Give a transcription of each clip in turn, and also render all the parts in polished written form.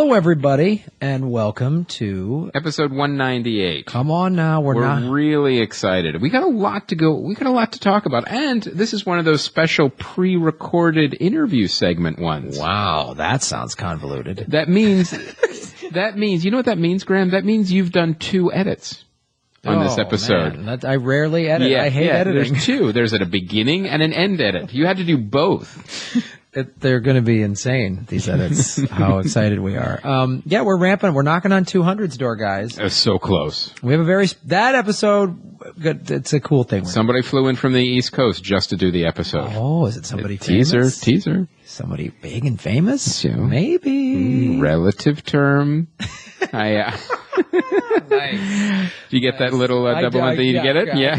Hello, everybody, and welcome to episode 198. Come on now, we're really excited. We got a lot to go. We got a lot to talk about, and this is one of those special pre-recorded interview segment ones. Wow, that sounds convoluted. That means, you know what that means, Graham? That means you've done 2 edits on this episode. Man, I rarely edit. I hate editing. There's 2. There's a beginning and an end edit. You had to do both. They're going to be insane, these edits, how excited we are. Yeah, we're ramping. We're knocking on 200's door, guys. It's so close. We have that episode, it's a cool thing. Somebody flew in from the East Coast just to do the episode. Oh, is it somebody famous? Teaser. Somebody big and famous? Yeah. Maybe. Relative term. Nice. Do you get that little double end thing? You get it? Yeah.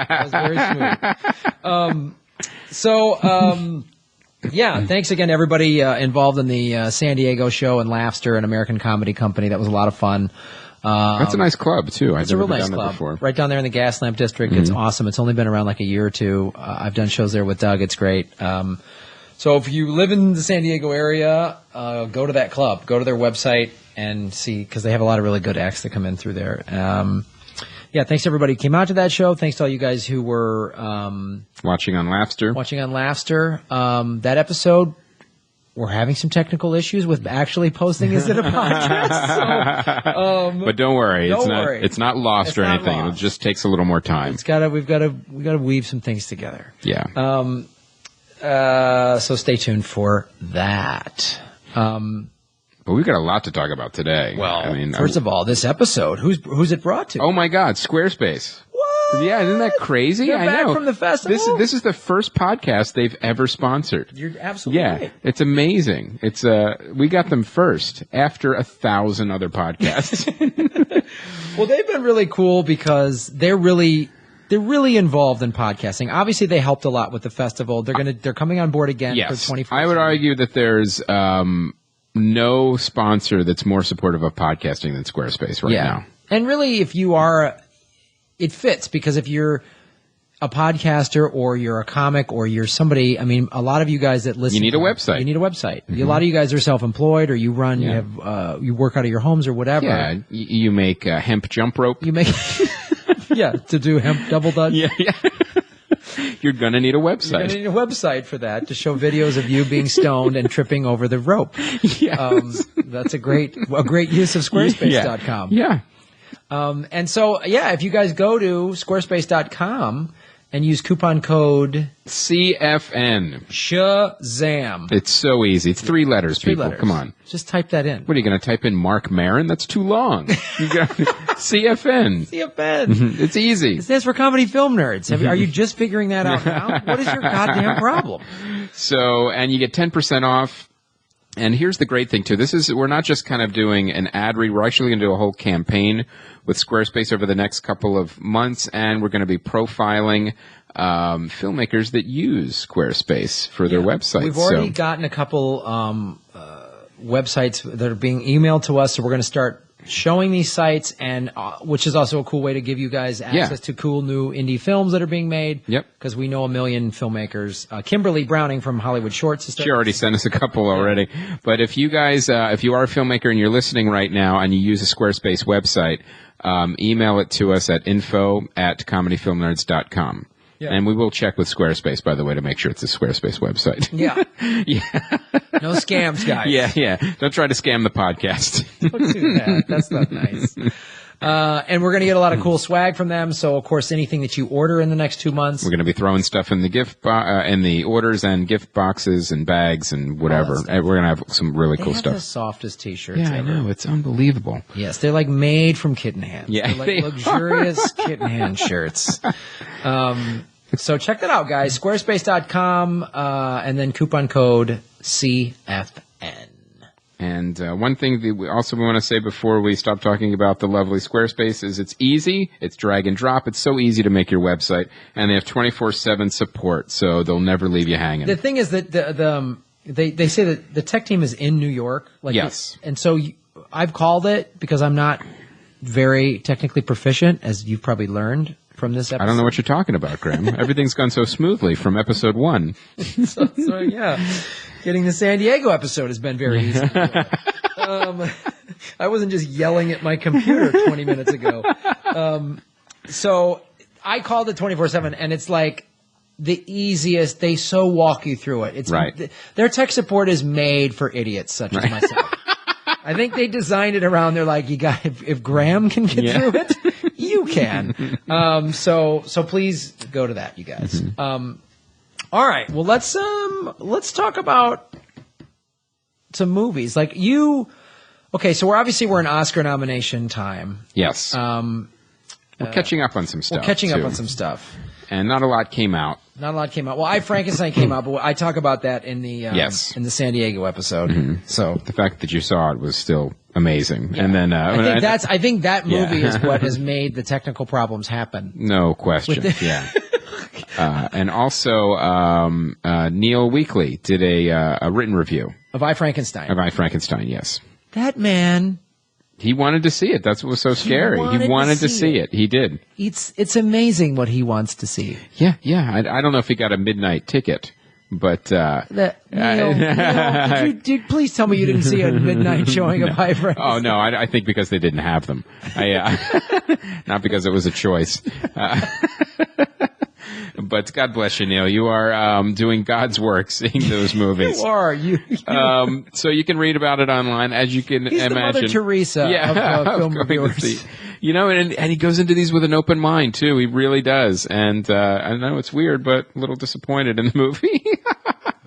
That was very smooth. Yeah, thanks again to everybody involved in the San Diego show and Laughter and American Comedy Company. That was a lot of fun. That's a nice club, too. It's a real nice club. Before. Right down there in the Gaslamp District. It's awesome. It's only been around like a year or 2. I've done shows there with Doug. It's great. So if you live in the San Diego area, go to that club. Go to their website and see, because they have a lot of really good acts that come in through there. Yeah, thanks to everybody who came out to that show. Thanks to all you guys who were watching on Laughter. That episode, we're having some technical issues with actually posting as a podcast. So, but don't worry, it's not lost or anything. It just takes a little more time. We've got to weave some things together. Yeah. So stay tuned for that. But we've got a lot to talk about today. Well, first of all, this episode, who's it brought to? Oh my God, Squarespace. What? Yeah, isn't that crazy? They're back from the festival. This is the first podcast they've ever sponsored. You're absolutely right. It's amazing. It's we got them first after 1,000 other podcasts. Well, they've been really cool because they're really involved in podcasting. Obviously, they helped a lot with the festival. They're coming on board again for 2014. I would argue that there's no sponsor that's more supportive of podcasting than Squarespace right now. And really, if you are, it fits, because if you're a podcaster or you're a comic or you're somebody, I mean, a lot of you guys that listen. You need a website. Mm-hmm. A lot of you guys are self-employed, or you run, you have, you work out of your homes or whatever. Yeah, you make hemp jump rope. You make, to do hemp double dutch. Yeah. You're going to need a website. You're going to need a website for that, to show videos of you being stoned and tripping over the rope. Yes. That's a great use of Squarespace.com. Yeah. And so, if you guys go to Squarespace.com and use coupon code CFN. Shazam. It's so easy. It's 3 letters, people. Come on. Just type that in. What, are you going to type in Mark Maron? That's too long. You got CFN. CFN. It's easy. It stands for Comedy Film Nerds. Are you just figuring that out now? What is your goddamn problem? So, and you get 10% off. And here's the great thing, too. We're not just kind of doing an ad read. We're actually going to do a whole campaign with Squarespace over the next couple of months, and we're going to be profiling filmmakers that use Squarespace for their websites. We've already gotten a couple websites that are being emailed to us, so we're going to start showing these sites, and which is also a cool way to give you guys access to cool new indie films that are being made. Yep. Because we know a million filmmakers. Kimberly Browning from Hollywood Shorts. She already sent us a couple already. But if you guys, if you are a filmmaker and you're listening right now and you use a Squarespace website, email it to us at info@comedyfilmnerds.com. Yeah. And we will check with Squarespace, by the way, to make sure it's a Squarespace website. Yeah. No scams, guys. Yeah. Don't try to scam the podcast. Don't do that. That's not nice. And we're going to get a lot of cool swag from them. So, of course, anything that you order in the next 2 months. We're going to be throwing stuff in the in the orders and gift boxes and bags and whatever. We're going to have some really cool stuff. They have the softest T-shirts ever. I know. It's unbelievable. Yes, they're like made from kitten hands. Yeah, they're like luxurious kitten hand shirts. So check that out, guys. Squarespace.com, and then coupon code CFN. And one thing that we want to say before we stop talking about the lovely Squarespace is it's easy. It's drag and drop. It's so easy to make your website. And they have 24/7 support, so they'll never leave you hanging. The thing is that they say that the tech team is in New York. Yes. And so I've called it because I'm not very technically proficient, as you've probably learned from this episode. I don't know what you're talking about, Graham. Everything's gone so smoothly from episode 1. So yeah. Getting the San Diego episode has been very easy. I wasn't just yelling at my computer 20 minutes ago. So I called it 24/7, and it's like the easiest. They so walk you through it. It's right. Their tech support is made for idiots such as myself. I think they designed it around. They're like, you got if Graham can get through it, you can. So please go to that, you guys. All right. Well, let's talk about some movies. Like you. Okay, so we're in Oscar nomination time. Yes. We're catching up on some stuff. We're catching up on some stuff. And not a lot came out. Not a lot came out. Well, Frankenstein came out, but I talk about that in the in the San Diego episode. So the fact that you saw it was still amazing. Yeah. And then I think that movie is what has made the technical problems happen. No question. And also Neil Weekly did a written review of I, Frankenstein. Of I, Frankenstein, yes. That man. He wanted to see it. That's what was so scary. He wanted to see it. He did. It's amazing what he wants to see. Yeah. I don't know if he got a midnight ticket, but Neil, please tell me you didn't see a midnight showing of I, Frankenstein. Oh no, I think because they didn't have them. Not because it was a choice. But God bless you, Neil. You are doing God's work, seeing those movies. You are. So you can read about it online, as you can He's imagine. The Mother Teresa of film reviewers. You know, and he goes into these with an open mind too. He really does. And I know it's weird, but a little disappointed in the movie.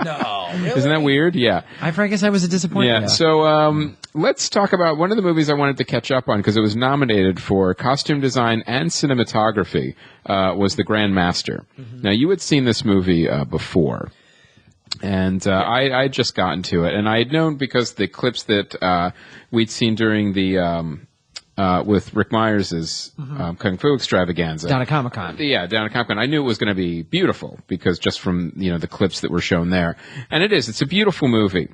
No, really? Isn't that weird? Yeah. I frankly was a disappointment. Yeah. So let's talk about one of the movies I wanted to catch up on because it was nominated for costume design and cinematography. Was The Grandmaster. Now you had seen this movie before. And I had just gotten to it, and I had known because the clips that we'd seen during the with Rick Myers' Kung Fu extravaganza down at Comic-Con. Yeah, down at Comic-Con. I knew it was going to be beautiful because just from the clips that were shown there, and it is. It's a beautiful movie.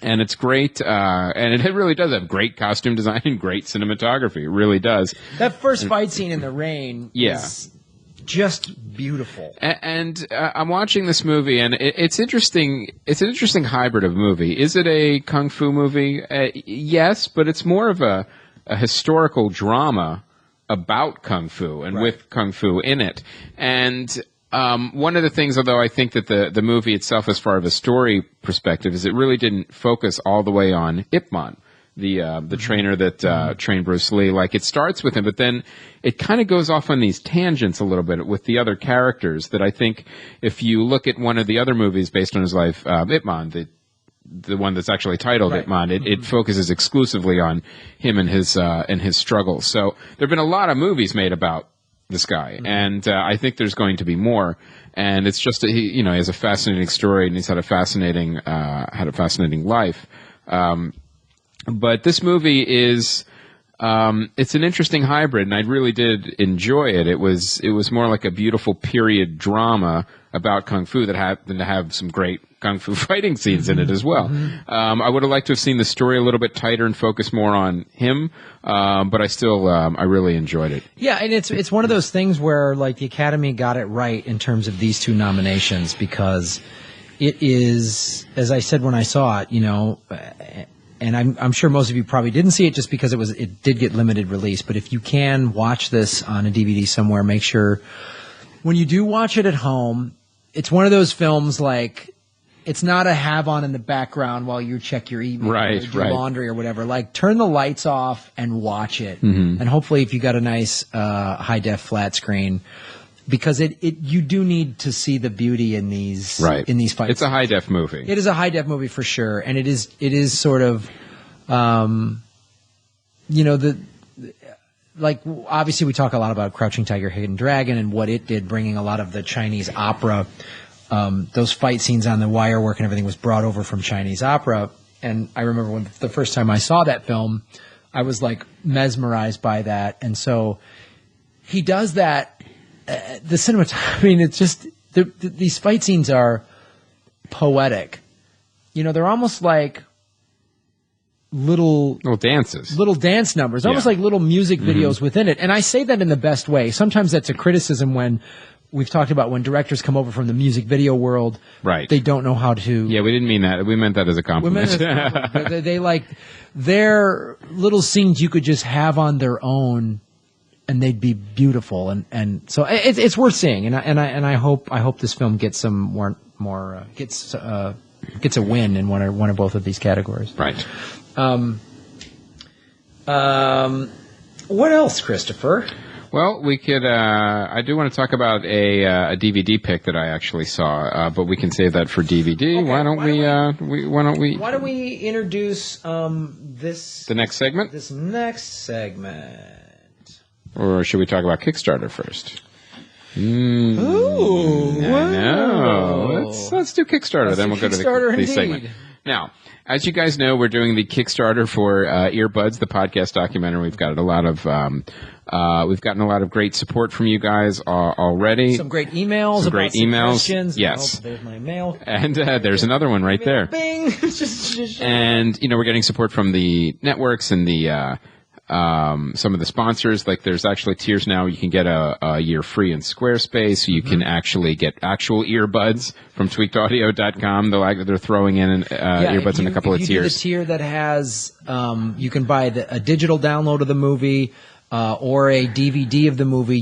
And it's great, and it really does have great costume design and great cinematography. It really does. That first fight scene in the rain is just beautiful. And I'm watching this movie, and it's interesting. It's an interesting hybrid of movie. Is it a kung fu movie? Yes, but it's more of a historical drama about kung fu and with kung fu in it. And one of the things, although I think that the movie itself, as far as a story perspective, is it really didn't focus all the way on Ip Man, the trainer that trained Bruce Lee. Like, it starts with him, but then it kind of goes off on these tangents a little bit with the other characters that I think if you look at one of the other movies based on his life, Ip Man, the one that's actually titled Ip Man, it focuses exclusively on him and his struggles. So there have been a lot of movies made about this guy, and I think there's going to be more. And it's just he has a fascinating story, and he's had a fascinating life. But this movie is it's an interesting hybrid, and I really did enjoy it. It was more like a beautiful period drama about kung fu that happened to have some great kung fu fighting scenes in it as well. I would have liked to have seen the story a little bit tighter and focus more on him, but I still I really enjoyed it. Yeah, and it's one of those things where like the Academy got it right in terms of these two nominations, because it is, as I said when I saw it, and I'm sure most of you probably didn't see it just because it did get limited release. But if you can watch this on a DVD somewhere, make sure when you do watch it at home, it's one of those films like it's not a have on in the background while you check your email or do laundry or whatever. Like, turn the lights off and watch it. And hopefully if you got a nice high def flat screen, because you do need to see the beauty in these fights. It's a high def movie. It is a high def movie for sure, and it is sort of, like, obviously we talk a lot about Crouching Tiger, Hidden Dragon and what it did, bringing a lot of the Chinese opera. Those fight scenes on the wire work and everything was brought over from Chinese opera, and I remember when the first time I saw that film, I was like mesmerized by that, and so he does that. The cinematography, I mean, it's just, these fight scenes are poetic. They're almost like little dances. Little dance numbers, almost like little music videos within it. And I say that in the best way. Sometimes that's a criticism when we've talked about when directors come over from the music video world, Right. they don't know how to. Yeah, we didn't mean that. We meant that as a compliment. They like their little scenes you could just have on their own, and they'd be beautiful. And so it's worth seeing. And I hope this film gets some more gets a win in one or both of these categories. Right. What else, Christopher? Well, we could. I do want to talk about a DVD pick that I actually saw, but we can save that for DVD. Okay, why don't we introduce this the next segment? This next segment. Or should we talk about Kickstarter first? Ooh, I know. Let's do Kickstarter. Then we'll go to the segment. Now, as you guys know, we're doing the Kickstarter for Earbuds, the podcast documentary. We've got a lot of we've gotten a lot of great support from you guys already. Some great emails. Some great emails. Yes. There's my mail. And there's another one right there. Bing. And we're getting support from the networks and the some of the sponsors. Like there's actually tiers now. You can get a year free in Squarespace. You can actually get actual earbuds from tweakedaudio.com. They're throwing in earbuds in a couple of tiers. You do the tier that has you can buy a digital download of the movie or a DVD of the movie.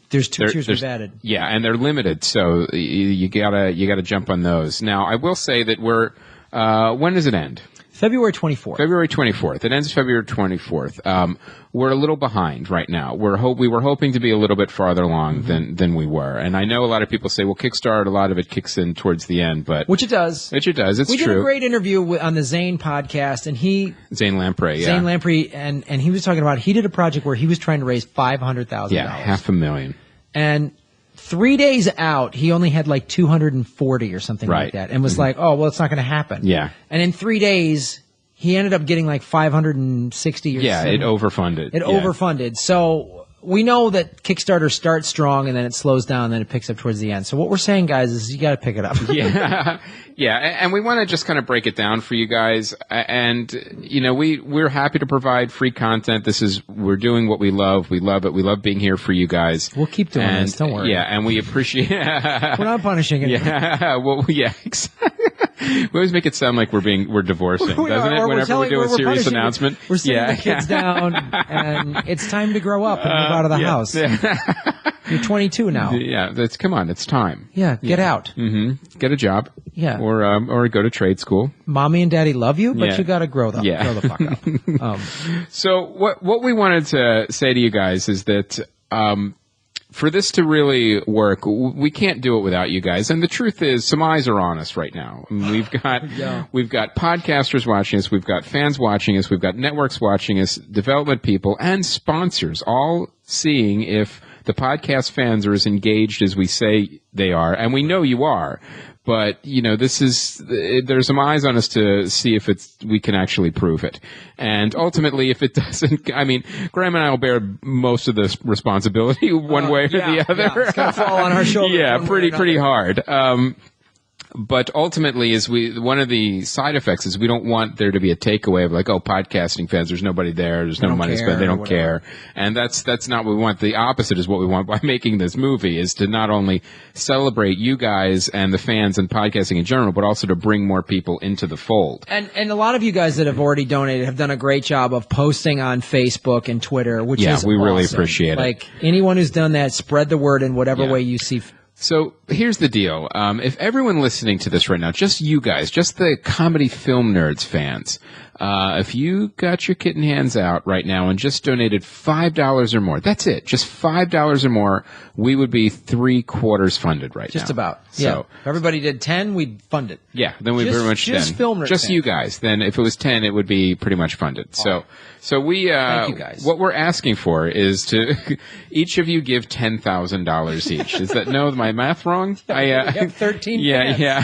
There's two tiers we've added. Yeah, and they're limited, so you gotta jump on those. Now, I will say that we're when does it end? February 24th. February 24th. It ends February 24th. We're a little behind right now. We were hoping to be a little bit farther along than we were. And I know a lot of people say, well, Kickstarter, a lot of it kicks in towards the end, but which it does. It's true. We did a great interview on the Zane podcast, and Zane Lamprey, Zane Lamprey, and he was talking about he did a project where he was trying to raise $500,000. Yeah, $500,000. And 3 days out, he only had like 240 or something like that, and was like, "Oh, well, it's not going to happen." Yeah. And in 3 days, he ended up getting like 560 or something. It overfunded. Overfunded. So we know that Kickstarter starts strong and then it slows down and then it picks up towards the end. So what we're saying, guys, is you got to pick it up. Yeah, and we want to just kind of break it down for you guys. And we're happy to provide free content. We're doing what we love. We love it. We love being here for you guys. We'll keep doing this. Don't worry. Yeah, and we appreciate. We're not punishing it. Yeah. Well, yeah. Exactly. We always make it sound like we're divorcing, doesn't it? Whenever we do a serious announcement, we're sitting the kids down, and it's time to grow up and move out of the house. You're 22 now. Yeah, come on, it's time. Yeah, get out. Mm-hmm. Get a job. Yeah, or go to trade school. Mommy and Daddy love you, but you got to grow the fuck up. So what we wanted to say to you guys is that. For this to really work, we can't do it without you guys. And the truth is, some eyes are on us right now. I mean, we've got podcasters watching us, we've got fans watching us, we've got networks watching us, development people, and sponsors all seeing if the podcast fans are as engaged as we say they are. And we know you are. But, there's some eyes on us to see if we can actually prove it. And ultimately, if it doesn't, I mean, Graham and I will bear most of the responsibility one way or the other. Yeah, it's going to fall on our shoulders. Yeah, pretty hard. But ultimately, one of the side effects is we don't want there to be a takeaway of like, oh, podcasting fans, there's nobody there, there's no money spent, they don't care. And that's not what we want. The opposite is what we want by making this movie, is to not only celebrate you guys and the fans and podcasting in general, but also to bring more people into the fold. And a lot of you guys that have already donated have done a great job of posting on Facebook and Twitter, which is we awesome. Really appreciate it. Like, anyone who's done that, spread the word in whatever way you see. So here's the deal. If everyone listening to this right now, just you guys, just the comedy film nerds fans, if you got your kitten hands out right now and just donated $5 or more, that's it, just $5 or more, we would be 3/4 funded right now. Just about. So if everybody did 10, we'd fund it. Yeah, then we'd pretty much just film just fans. You guys. Then if it was 10, it would be pretty much funded. So we thank you guys. What we're asking for is to each of you give $10,000 each. Is that my math wrong? I have 13 Yeah.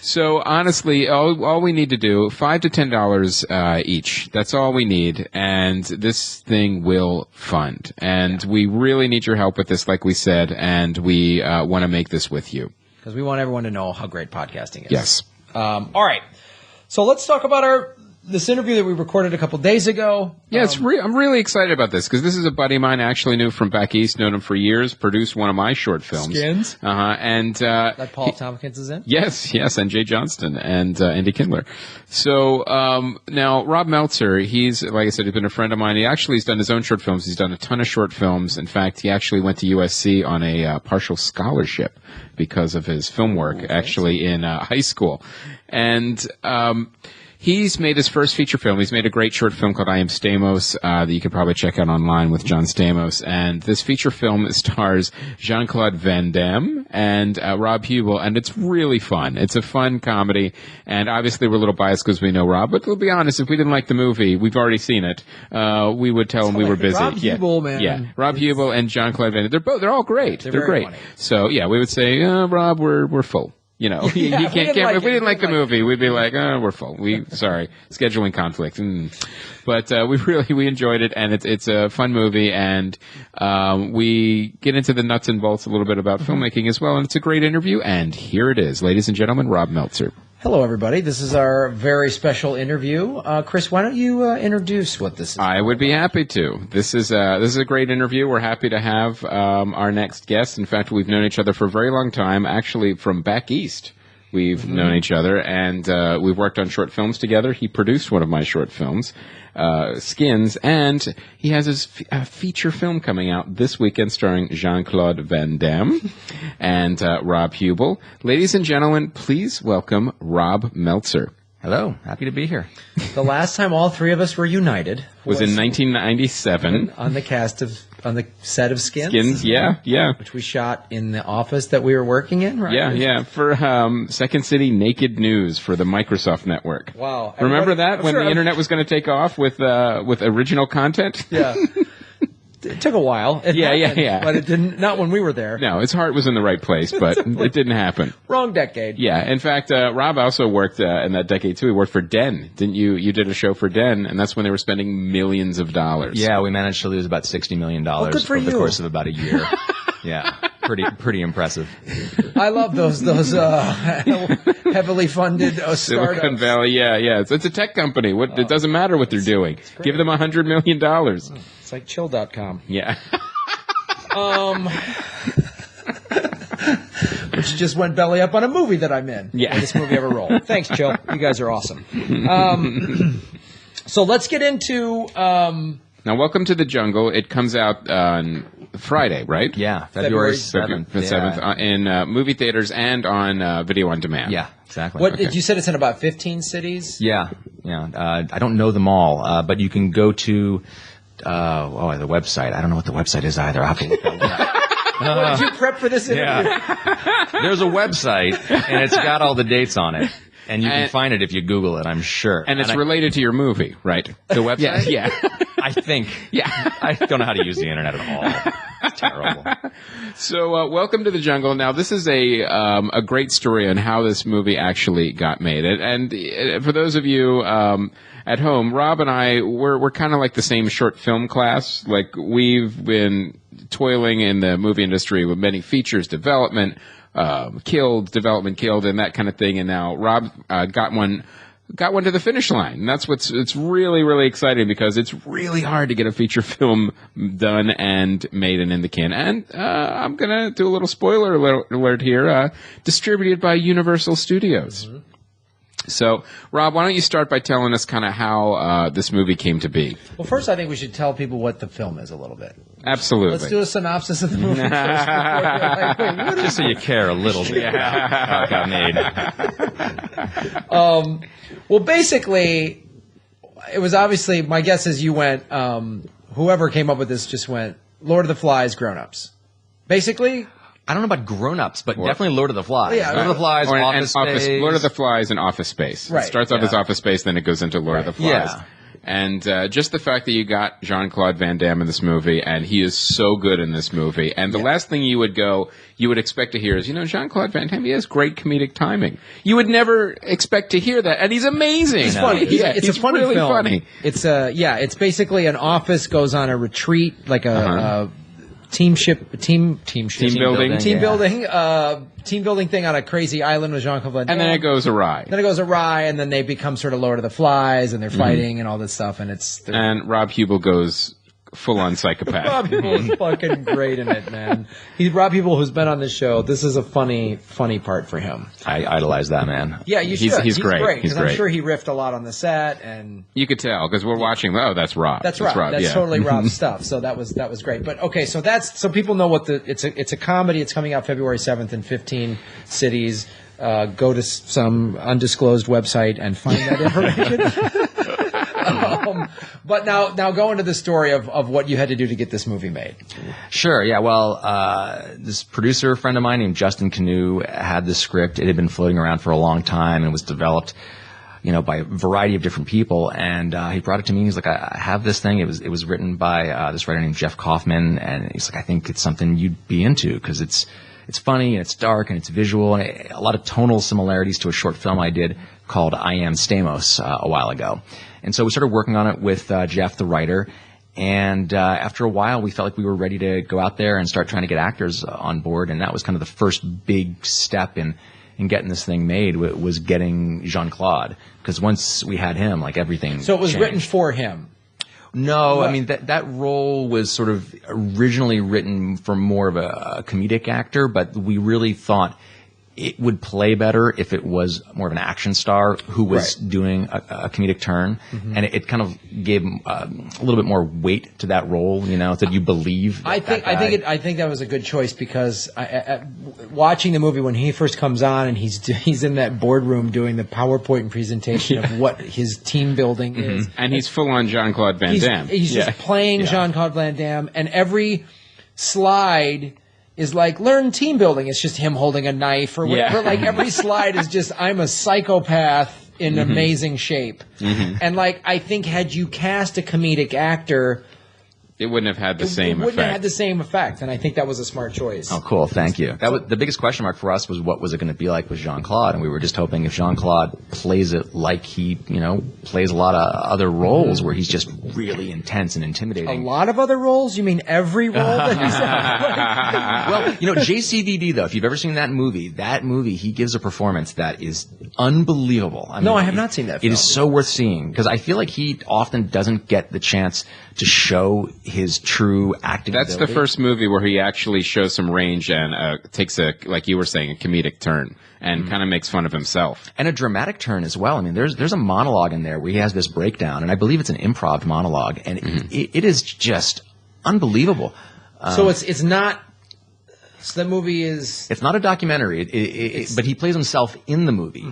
So honestly, all we need to do, $5 to $10 each. That's all we need, and this thing will fund. And we really need your help with this, like we said, and we want to make this with you. Because we want everyone to know how great podcasting is. Yes. All right. So let's talk about our this interview that we recorded a couple days ago. Yeah, I'm really excited about this because this is a buddy of mine I actually knew from back east, known him for years, produced one of my short films. Skins? And That Paul Tompkins is in? Yes, and Jay Johnston and Andy Kindler. So now Rob Meltzer, he's, like I said, he's been a friend of mine. He's done his own short films. He's done a ton of short films. In fact, he actually went to USC on a partial scholarship because of his film work, actually in high school. And he's made his first feature film. He's made a great short film called I Am Stamos that you can probably check out online with John Stamos. And this feature film stars Jean-Claude Van Damme and Rob Huebel, and it's really fun. It's a fun comedy, and obviously we're a little biased because we know Rob, but we'll be honest, if we didn't like the movie, we've already seen it, we would tell him we were busy. Rob Huebel, man. Yeah, Rob Huebel and Jean-Claude Van Damme, they're all great. They're great. Funny. So, yeah, we would say, Rob, we're full. You know, you can't. If we didn't like the movie, we'd be like, "Oh, we're full. Sorry, scheduling conflict." But we enjoyed it, and it's a fun movie, and we get into the nuts and bolts a little bit about filmmaking as well, and it's a great interview. And here it is, ladies and gentlemen, Rob Meltzer. Hello, everybody. This is our very special interview. Chris, why don't you introduce what this is? I would be happy to. This is a great interview. We're happy to have our next guest. In fact, we've known each other for a very long time, actually from back east. We've known each other, and we've worked on short films together. He produced one of my short films, Skins, and he has his feature film coming out this weekend starring Jean-Claude Van Damme and Rob Huebel. Ladies and gentlemen, please welcome Rob Meltzer. Hello, happy to be here. The last time all three of us were united was in 1997 on the set of Skins. Skins, yeah. Which we shot in the office that we were working in, right? Yeah, for Second City Naked News for the Microsoft Network. Wow. Remember that when the internet was going to take off with original content? Yeah. It took a while. Yeah. But it didn't. Not when we were there. No, his heart was in the right place, but it didn't happen. Wrong decade. Yeah. In fact, Rob also worked in that decade too. He worked for Den, didn't you? You did a show for Den, and that's when they were spending millions of dollars. Yeah, we managed to lose about $60 million over the course of about a year. Yeah, pretty impressive. I love those heavily funded startups. Silicon Valley, yeah. It's a tech company. It doesn't matter what they're doing. Give them $100 million. It's like chill.com. Yeah. Which just went belly up on a movie that I'm in. Yeah. This movie ever rolled. Thanks, Chill. You guys are awesome. So let's get into... Now, Welcome to the Jungle. It comes out on Friday, right? Yeah, February 7th. The 7th in movie theaters and on video on demand. Yeah, exactly. What you said it's in about 15 cities? Yeah. I don't know them all, but you can go to the website. I don't know what the website is either. I'll have to look that up. Did you prep for this interview? Yeah. There's a website, and it's got all the dates on it. And you can find it if you Google it, I'm sure. And it's related to your movie, right? The website? Yeah. I think. Yeah. I don't know how to use the internet at all. It's terrible. So, Welcome to the Jungle. Now, this is a great story on how this movie actually got made. And for those of you at home, Rob and I, we're kind of like the same short film class. Like, we've been toiling in the movie industry with many features, development killed, and that kind of thing. And now Rob got one to the finish line. And that's it's really, really exciting because it's really hard to get a feature film done and made and in the can. And I'm going to do a little spoiler alert here, distributed by Universal Studios. Mm-hmm. So, Rob, why don't you start by telling us kind of how this movie came to be? Well, first, I think we should tell people what the film is a little bit. Absolutely. Let's do a synopsis of the movie first. Just so you care a little bit about how it got made. Well, basically, it was obviously, my guess is you went, whoever came up with this just went, Lord of the Flies, grown-ups. Basically... I don't know about grown-ups, but definitely Lord of the Flies. Yeah, Lord of the Flies, Office Space. Lord of the Flies and Office Space. Right. It starts off as Office Space, then it goes into Lord of the Flies. Yeah. And just the fact that you got Jean-Claude Van Damme in this movie, and he is so good in this movie. And the last thing you would expect to hear is, Jean-Claude Van Damme, he has great comedic timing. You would never expect to hear that, and he's amazing. He's funny. It's a funny really film. Funny. It's basically an office goes on a retreat, like a team building. Team building thing on a crazy island with Jean-Claude Van Damme. And then it goes awry. And then they become sort of Lord of the Flies, and they're fighting and all this stuff, and and Rob Huebel goes full-on psychopath. Rob Huebel is fucking great in it, man. Rob Huebel, who's been on this show. This is a funny part for him. I idolize that man. Yeah, you should. He's great. Because I'm sure he riffed a lot on the set, and you could tell because we're watching. Oh, that's Rob. That's Rob. That's totally Rob's stuff. So that was great. But okay, so people know what it's a comedy. It's coming out February 7th in 15 cities. Go to some undisclosed website and find that information. But now go into the story of what you had to do to get this movie made. Sure, yeah. Well, this producer friend of mine named Justin Canoe had the script. It had been floating around for a long time and was developed, by a variety of different people. And he brought it to me. He's like, I have this thing. It was written by this writer named Jeff Kaufman. And he's like, I think it's something you'd be into because it's funny and it's dark and it's visual and a lot of tonal similarities to a short film I did called I Am Stamos a while ago. And so we started working on it with Jeff, the writer, and after a while we felt like we were ready to go out there and start trying to get actors on board, and that was kind of the first big step in getting this thing made, was getting Jean-Claude, because once we had him, like everything So it was changed. written for him? No, I mean, that role was sort of originally written for more of a comedic actor, but we really thought it would play better if it was more of an action star who was doing a comedic turn, and it kind of gave a little bit more weight to that role, that you believe. I think that was a good choice because watching the movie when he first comes on and he's in that boardroom doing the PowerPoint presentation of what his team building is, and he's full on Jean-Claude Van Damme. He's just playing Jean-Claude Van Damme, and every slide is like, learn team building. It's just him holding a knife or whatever. Like every slide is just, I'm a psychopath in amazing shape. And I think had you cast a comedic actor, it wouldn't have had the same effect. It wouldn't have had the same effect, and I think that was a smart choice. Oh, cool. Thank you. That was the biggest question mark for us was what was it going to be like with Jean-Claude, and we were just hoping if Jean-Claude plays it like he, plays a lot of other roles where he's just really intense and intimidating. A lot of other roles? You mean every role that he's Well, JCVD, though, if you've ever seen that movie, he gives a performance that is unbelievable. I have not seen that film. It is so worth seeing, because I feel like he often doesn't get the chance to show his true acting ability. That's the first movie where he actually shows some range and takes like you were saying, a comedic turn and kind of makes fun of himself. And a dramatic turn as well. I mean, there's a monologue in there where he has this breakdown, and I believe it's an improv monologue, and it is just unbelievable. So it's not. So the movie is. It's not a documentary, but he plays himself in the movie.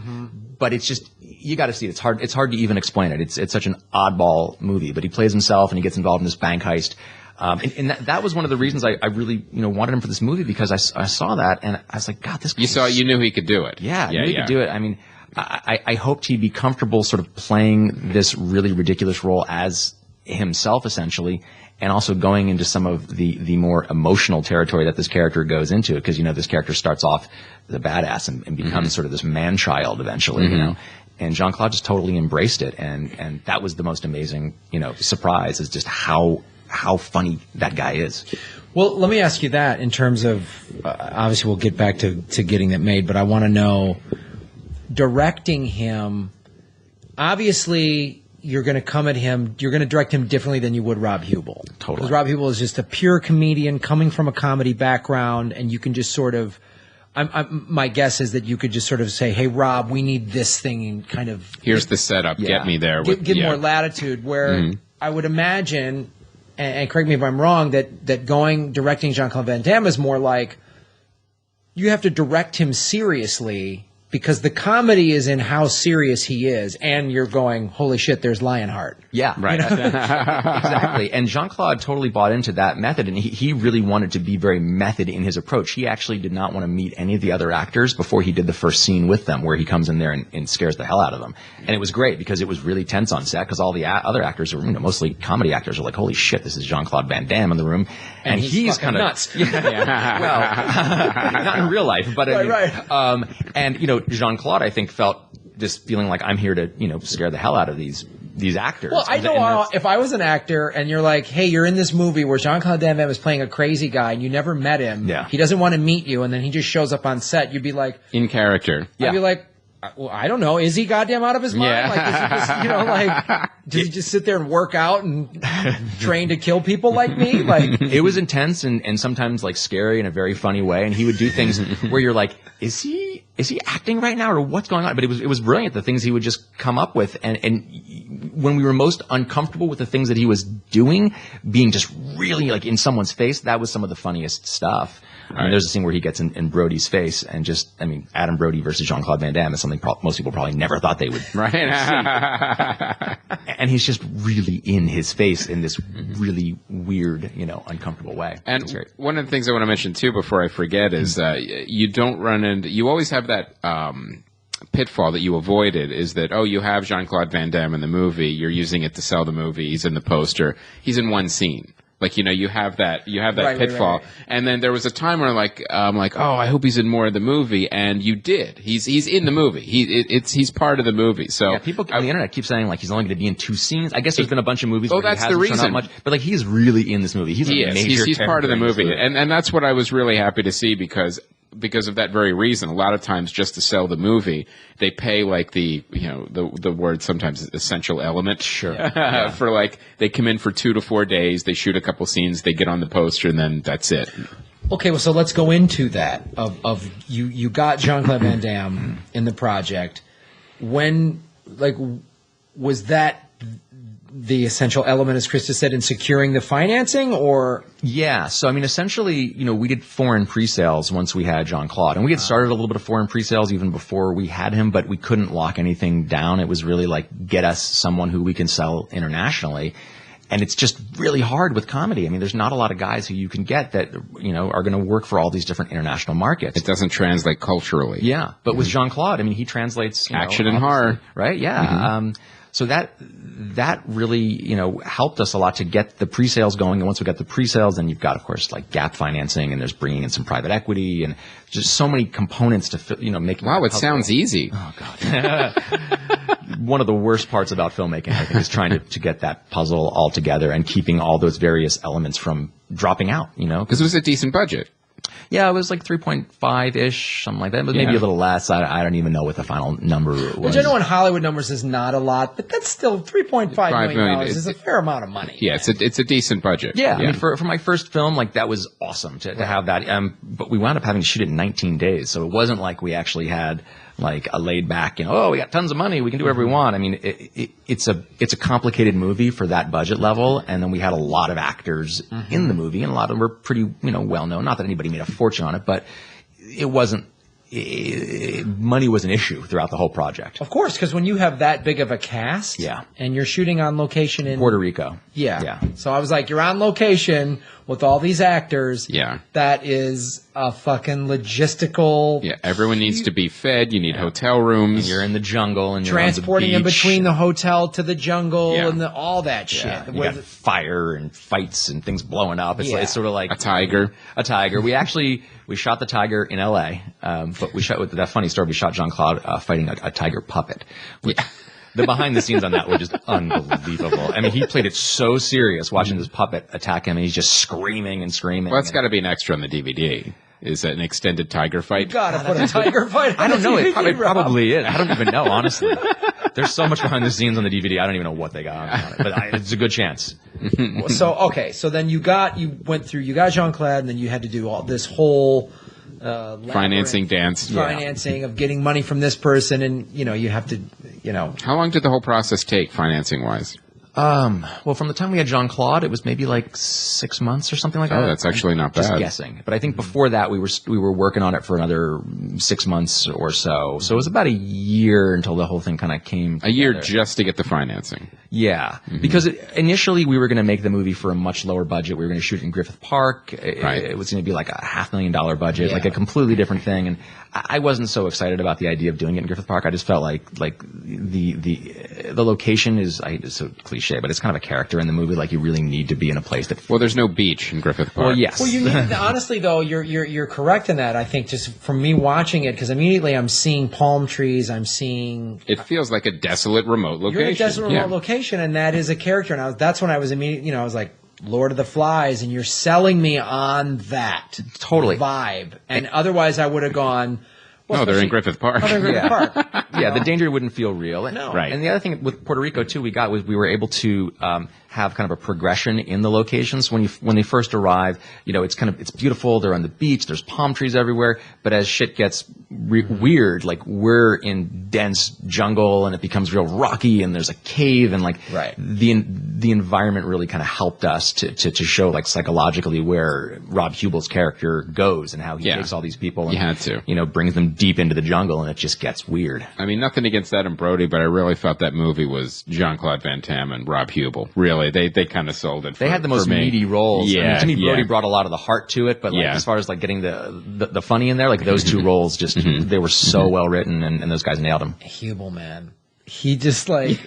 But it's just, you got to see it. It's hard to even explain it. It's such an oddball movie. But he plays himself, and he gets involved in this bank heist. And that was one of the reasons I really wanted him for this movie, because I saw that and I was like, God, this. You knew he could do it. Yeah, I knew he could do it. I mean, I hoped he'd be comfortable sort of playing this really ridiculous role as himself, essentially, and also going into some of the more emotional territory that this character goes into, because this character starts off the badass and becomes sort of this man child eventually, and Jean-Claude just totally embraced it, and that was the most amazing surprise, is just how funny that guy is. Well, let me ask you that in terms of obviously we'll get back to getting that made, but I want to know, directing him, obviously you're going to come at him, you're going to direct him differently than you would Rob Huebel. Totally. Because Rob Huebel is just a pure comedian coming from a comedy background, and you can just sort of, my guess is that you could just sort of say, hey, Rob, we need this thing, and kind of... Here's the setup, get me there. Give more latitude, where I would imagine, and correct me if I'm wrong, that directing Jean-Claude Van Damme is more like, you have to direct him seriously, because the comedy is in how serious he is, and you're going, holy shit, there's Lionheart. Yeah, right. Exactly. And Jean-Claude totally bought into that method, and he really wanted to be very method in his approach. He actually did not want to meet any of the other actors before he did the first scene with them, where he comes in there and scares the hell out of them. And it was great, because it was really tense on set, because all the other actors, mostly comedy actors, are like, holy shit, this is Jean-Claude Van Damme in the room. And he's kind of nuts. Well, not in real life, but right. and Jean-Claude, I think, felt this feeling like, I'm here to, scare the hell out of these these actors. Well, I And know that's- if I was an actor and you're like, hey, you're in this movie where Jean-Claude Van Damme is playing a crazy guy and you never met him. Yeah. He doesn't want to meet you and then he just shows up on set. You'd be like, In character. Yeah. I'd be like, well, I don't know. Is he goddamn out of his mind? Yeah. Like, does he just, does he just sit there and work out and train to kill people like me? Like, it was intense and sometimes like scary in a very funny way. And he would do things where you're like, is he acting right now or what's going on? But it was brilliant. The things he would just come up with. And when we were most uncomfortable with the things that he was doing, being just really like in someone's face, that was some of the funniest stuff. I mean, there's a scene where he gets in Brody's face and Adam Brody versus Jean-Claude Van Damme is something most people probably never thought they would Right. and he's just really in his face in this really weird, uncomfortable way. And It's great. one of the things I want to mention too before I forget is you don't run into, you always have that pitfall that you avoided is that, you have Jean-Claude Van Damme in the movie, you're using it to sell the movie, he's in the poster, he's in one scene. Like, you have that Right, pitfall. right. And then there was a time where I'm like, I hope he's in more of the movie. And you did. He's in the movie. He's part of the movie. So Yeah, people on the internet keep saying like he's only going to be in 2 scenes. I guess there's been a bunch of movies where that's he the hasn't shown reason. up much, but like he's really in this movie. He's he a is. major He's part of the character in movie. this And that's what I was really happy to see because of that very reason. A lot of times just to sell the movie, they pay like the word sometimes essential element. Sure. For like, they come in for 2 to 4 days, they shoot a couple scenes, they get on the poster, and then that's it. okay, well, so let's go into that of you got Jean-Claude Van Damme in the project. When, like, was that the essential element, as Krista said, in securing the financing, or? Yeah. So, essentially, we did foreign pre-sales once we had Jean-Claude. And we had started a little bit of foreign pre-sales even before we had him, but we couldn't lock anything down. It was really like, get us someone who we can sell internationally. And it's just really hard with comedy. There's not a lot of guys who you can get that, are going to work for all these different international markets. It doesn't translate culturally. Yeah. But with Jean-Claude, he translates Action and horror. Right? Yeah. So that really, helped us a lot to get the pre-sales going. And once we got the pre-sales, then you've got, of course, like gap financing, and there's bringing in some private equity, and just so many components to, making. Wow, it sounds easy. Oh God. One of the worst parts about filmmaking, I think, is trying to get that puzzle all together and keeping all those various elements from dropping out. Because it was a decent budget. Yeah, it was like 3.5-ish, something like that, but maybe a little less. I don't even know what the final number was. Which I know in Hollywood numbers is not a lot, but that's still $3.5 million is a fair amount of money. Yeah, it's a decent budget. Yeah. For my first film, like that was awesome to have that. But we wound up having to shoot it in 19 days, so it wasn't like we actually had like a laid back, we got tons of money, we can do whatever we want. It's a complicated movie for that budget level, and then we had a lot of actors in the movie, and a lot of them were pretty, well known. Not that anybody made a fortune on it, but it wasn't. Money was an issue throughout the whole project. Of course, because when you have that big of a cast, and you're shooting on location in Puerto Rico. Yeah. So I was like, you're on location with all these actors. Yeah. That is a fucking logistical. Yeah. Everyone needs to be fed. You need hotel rooms. And you're in the jungle and you're transporting on the in beach. between the hotel to the jungle and all that shit. Yeah. You got fire and fights and things blowing up. It's sort of like a tiger. We shot the tiger in L.A., but we shot with that funny story. We shot Jean-Claude fighting a tiger puppet. The behind the scenes on that were just unbelievable. He played it so serious watching this puppet attack him, and he's just screaming and screaming. Well, it's got to be an extra on the DVD. Is that an extended tiger fight? Gotta put a tiger fight on I don't know. It probably is. I don't even know, honestly. There's so much behind the scenes on the DVD. I don't even know what they got on it, but it's a good chance. So then you got Jean-Claude, and then you had to do all this whole financing dance. Financing of getting money from this person, and you have to, How long did the whole process take, financing wise? Well, from the time we had Jean-Claude, it was maybe like 6 months or something like that. Oh, that's actually not bad. Just guessing. But I think before that, we were working on it for another 6 months or so. So it was about a year until the whole thing kind of came together. A year just to get the financing. Yeah. Because initially we were going to make the movie for a much lower budget. We were going to shoot it in Griffith Park. It was going to be like a $500,000 budget, like a completely different thing. And I wasn't so excited about the idea of doing it in Griffith Park. I just felt like the location is so cliche. cliche, but it's kind of a character in the movie. Like, you really need to be in a place that. Well, there's no beach in Griffith Park. Well, yes. Well, honestly though, you're correct in that. I think just from me watching it, because immediately I'm seeing palm trees, I'm seeing. It feels like a desolate, remote location. You're in a desolate, remote location, and that is a character. And that's when I was immediately, I was like, Lord of the Flies, and you're selling me on that Totally vibe. And otherwise, I would have gone. Well, no, they're in Griffith Park. Oh, they're in Griffith Park. Yeah, the danger wouldn't feel real. No. Right. And the other thing with Puerto Rico too, was we were able to have kind of a progression in the locations. When they first arrive, it's beautiful. They're on the beach. There's palm trees everywhere. But as shit gets weird, like we're in dense jungle and it becomes real rocky and there's a cave and the environment really kind of helped us to show like psychologically where Rob Huebel's character goes and how he takes all these people and brings them deep into the jungle, and it just gets weird. I mean, nothing against Adam Brody, but I really felt that movie was Jean-Claude Van Damme and Rob Huebel. Really, they kind of sold it. They had the most meaty roles. Yeah, to me, Brody brought a lot of the heart to it, but as far as like getting the funny in there, like those two roles, just they were so well written, and those guys nailed them. Huebel, man. He just like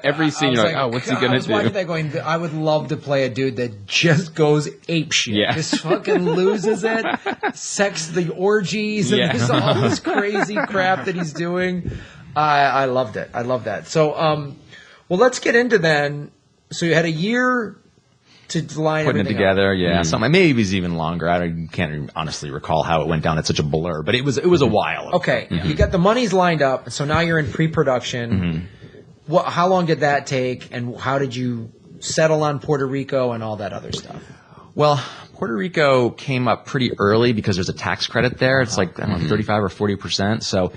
every scene, you're like, oh, what's he gonna do? I would love to play a dude that just goes apeshit. Yeah. Just fucking loses it, the orgies, and there's all this crazy crap that he's doing. I loved it. I love that. So, well, let's get into then. So you had a year to line putting it together, up. Something maybe it was even longer. I can't honestly recall how it went down. It's such a blur, but it was a while. Okay, you got the monies lined up, so now you're in pre-production. How long did that take, and how did you settle on Puerto Rico and all that other stuff? Well, Puerto Rico came up pretty early because there's a tax credit there. It's like, I don't know, 35 or 40%. So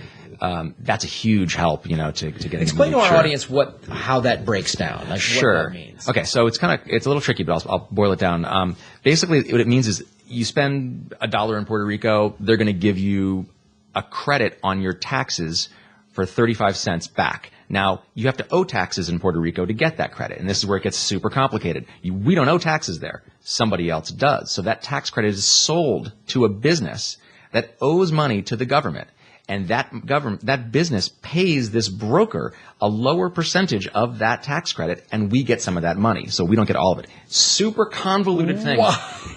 that's a huge help, to get. Explain to our audience how that breaks down. Like what that means. Okay, so it's a little tricky, but I'll boil it down. Basically, what it means is you spend $1 in Puerto Rico, they're going to give you a credit on your taxes for 35 cents back. Now, you have to owe taxes in Puerto Rico to get that credit, and this is where it gets super complicated. We don't owe taxes there. Somebody else does. So that tax credit is sold to a business that owes money to the government. And that business pays this broker a lower percentage of that tax credit, and we get some of that money. So we don't get all of it. Super convoluted thing.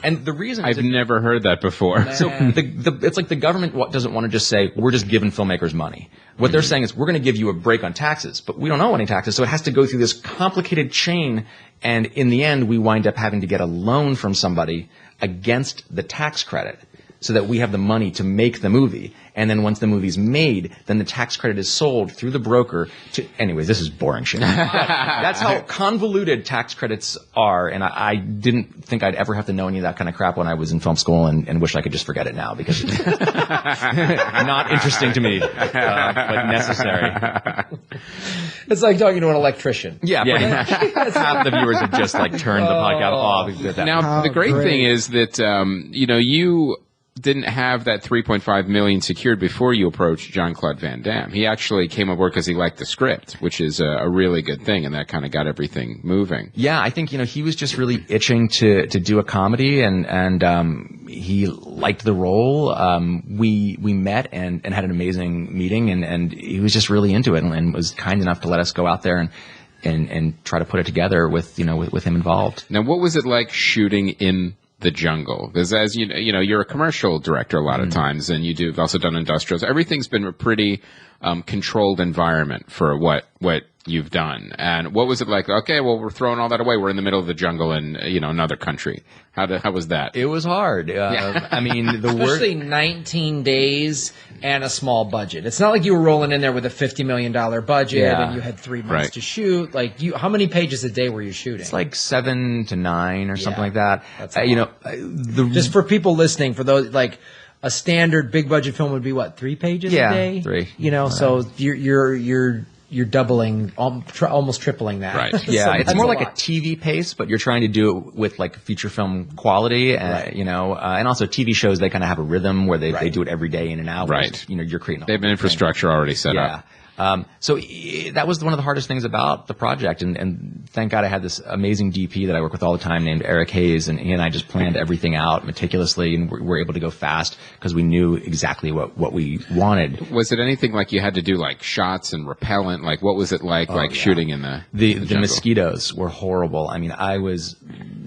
And the reason I've never heard that before. So it's like the government doesn't want to just say, we're just giving filmmakers money. What they're saying is, we're going to give you a break on taxes, but we don't owe any taxes. So it has to go through this complicated chain. And in the end, we wind up having to get a loan from somebody against the tax credit, so that we have the money to make the movie. And then once the movie's made, then the tax credit is sold through the broker to... Anyways, this is boring shit. That's how convoluted tax credits are, and I didn't think I'd ever have to know any of that kind of crap when I was in film school, and wish I could just forget it now, because it's not interesting to me, but necessary. It's like talking to an electrician. Yeah. Half the viewers have just turned the podcast off. Now, the great thing is that, you didn't have that $3.5 million secured before you approached Jean-Claude Van Damme. He actually came aboard because he liked the script, which is a really good thing, and that kind of got everything moving. Yeah, I think he was just really itching to do a comedy, and he liked the role. We met and had an amazing meeting, and he was just really into it, and was kind enough to let us go out there and try to put it together with him involved. Now, what was it like shooting in the jungle? Because as you're a commercial director a lot of times, and you've also done industrials. Everything's been a pretty controlled environment for what you've done. And what was it like? Okay, well, we're throwing all that away. We're in the middle of the jungle in another country. How was that? It was hard. I mean, especially 19 days and a small budget. It's not like you were rolling in there with a $50 million budget and you had 3 months to shoot. Like, how many pages a day were you shooting? It's like 7 to 9 or something like that. That's just for people listening, for those like a standard big budget film would be what, 3 pages a day? 3. So you're doubling, almost tripling that. Right. Yeah, So it's more like a TV pace, but you're trying to do it with like feature film quality, and also TV shows, they kind of have a rrhythm where they do it every day in and out. Right. You're creating. They have an infrastructure already set up. That was one of the hardest things about the project, and thank God I had this amazing DP that I work with all the time named Eric Hayes, and he and I just planned everything out meticulously, and we were able to go fast because we knew exactly what we wanted. Was it anything like you had to do like shots and repellent? Like what was it like shooting in the mosquitoes were horrible. I mean, I was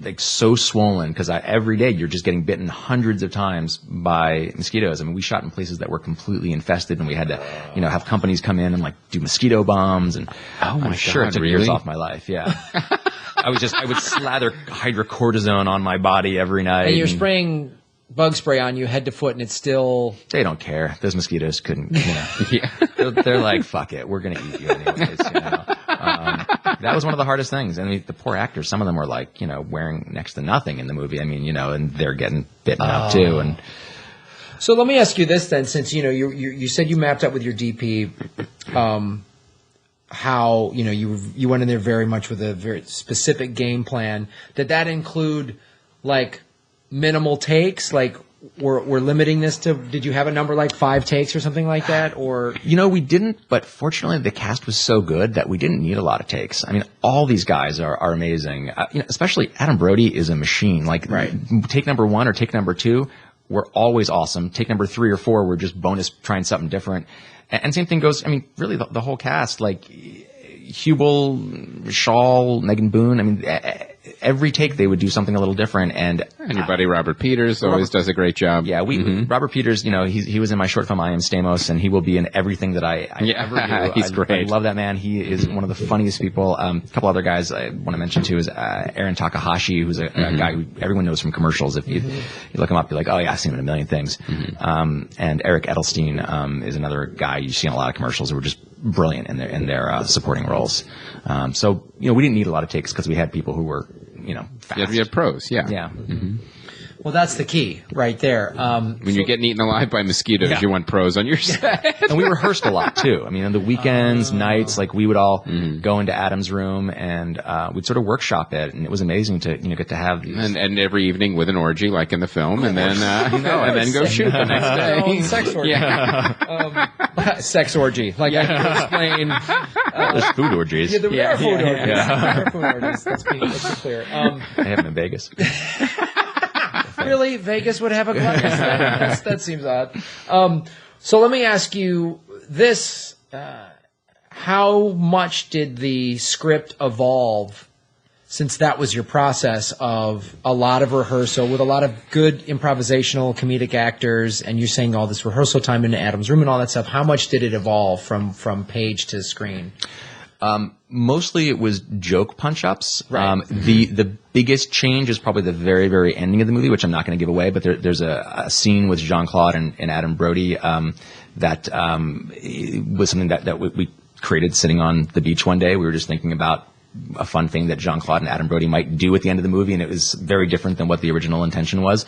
like so swollen because every day you're just getting bitten hundreds of times by mosquitoes. I mean, we shot in places that were completely infested, and we had to, have companies come in and like do mosquito bombs, and I'm sure it took years off my life. Yeah. I would slather hydrocortisone on my body every night. And you're spraying bug spray on you head to foot, and it's still... They don't care. Those mosquitoes couldn't, Yeah. They're like, fuck it. We're going to eat you anyways, That was one of the hardest things. I mean, the poor actors, some of them were like, wearing next to nothing in the movie. I mean, and they're getting bitten up too. And so let me ask you this then, since, you said you mapped up with your DP, how, you went in there very much with a very specific game plan. Did that include like minimal takes? Like we're limiting this to, did you have a number like 5 takes or something like that? Or we didn't, but fortunately the cast was so good that we didn't need a lot of takes. I mean, all these guys are amazing. Especially Adam Brody is a machine. Like take number 1 or take number 2 were always awesome. Take number 3 or 4 were just bonus, trying something different. And same thing goes, I mean, really the whole cast, like Huebel, Shaw, Megan Boone, I mean, every take they would do something a little different. And your buddy Robert Peters always does a great job. Yeah, Robert Peters, he was in my short film I Am Stamos, and he will be in everything that I ever do. He's great. I love that man. He is one of the funniest people. A couple other guys I want to mention too is Aaron Takahashi, who's a guy who everyone knows from commercials. If you look him up, you're like, oh yeah, I've seen him in a million things. And Eric Edelstein is another guy you see in a lot of commercials who were just brilliant in their supporting roles. So we didn't need a lot of takes because we had people who were fast. You had pros, yeah. Yeah. Well, that's the key right there. When you're getting eaten alive by mosquitoes, you want pros on your set. And we rehearsed a lot too. I mean, on the weekends, nights, like we would all go into Adam's room and we'd sort of workshop it, and it was amazing to get to have these. And every evening with an orgy, like in the film, and then and then go shoot the next day. Sex orgy. Yeah. Sex orgy. Like I can explain. There's food orgies. Yeah, there are food orgies. There are food orgies. Let's be clear. I have them in Vegas. Really? Vegas would have a gluttonous? That seems odd. So let me ask you this. How much did the script evolve since that was your process of a lot of rehearsal with a lot of good improvisational comedic actors, and you're saying all this rehearsal time in Adam's room and all that stuff? How much did it evolve from page to screen? Mostly it was joke punch-ups. Right. The biggest change is probably the very, very ending of the movie, which I'm not going to give away, but there's a scene with Jean-Claude and Adam Brody that was something that we created sitting on the beach one day. We were just thinking about a fun thing that Jean-Claude and Adam Brody might do at the end of the movie, and it was very different than what the original intention was.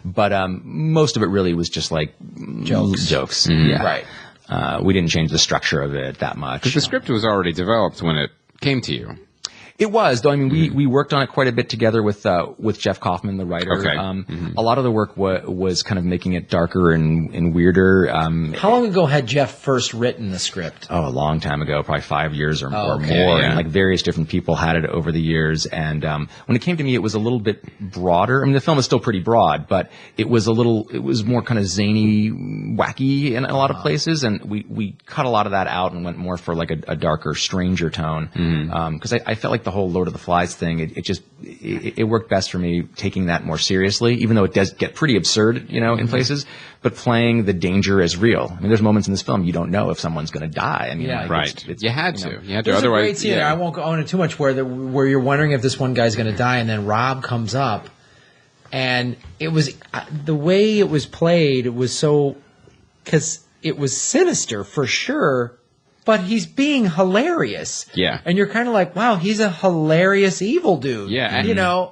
But most of it really was just like jokes. Yeah. Right. We didn't change the structure of it that much. Because the script was already developed when it came to you. It was, though. I mean, we worked on it quite a bit together with Jeff Kaufman, the writer. Okay. A lot of the work was kind of making it darker and weirder. How long ago had Jeff first written the script? Oh, a long time ago, probably 5 years or more. Yeah. And like various different people had it over the years. And when it came to me, it was a little bit broader. I mean, the film is still pretty broad, but it was more kind of zany, wacky in a lot of places. And we cut a lot of that out and went more for like a darker, stranger tone. Because I felt like the whole Lord of the Flies thing, it worked best for me taking that more seriously, even though it does get pretty absurd, in places, but playing the danger as real. I mean, there's moments in this film you don't know if someone's going to die. I mean, right. You had to. There's Otherwise, a great scene there. I won't go into too much where you're wondering if this one guy's going to die, and then Rob comes up, and it was the way it was played. It was so, because it was sinister for sure. But he's being hilarious. Yeah. And you're kind of like, wow, he's a hilarious evil dude. Yeah. And,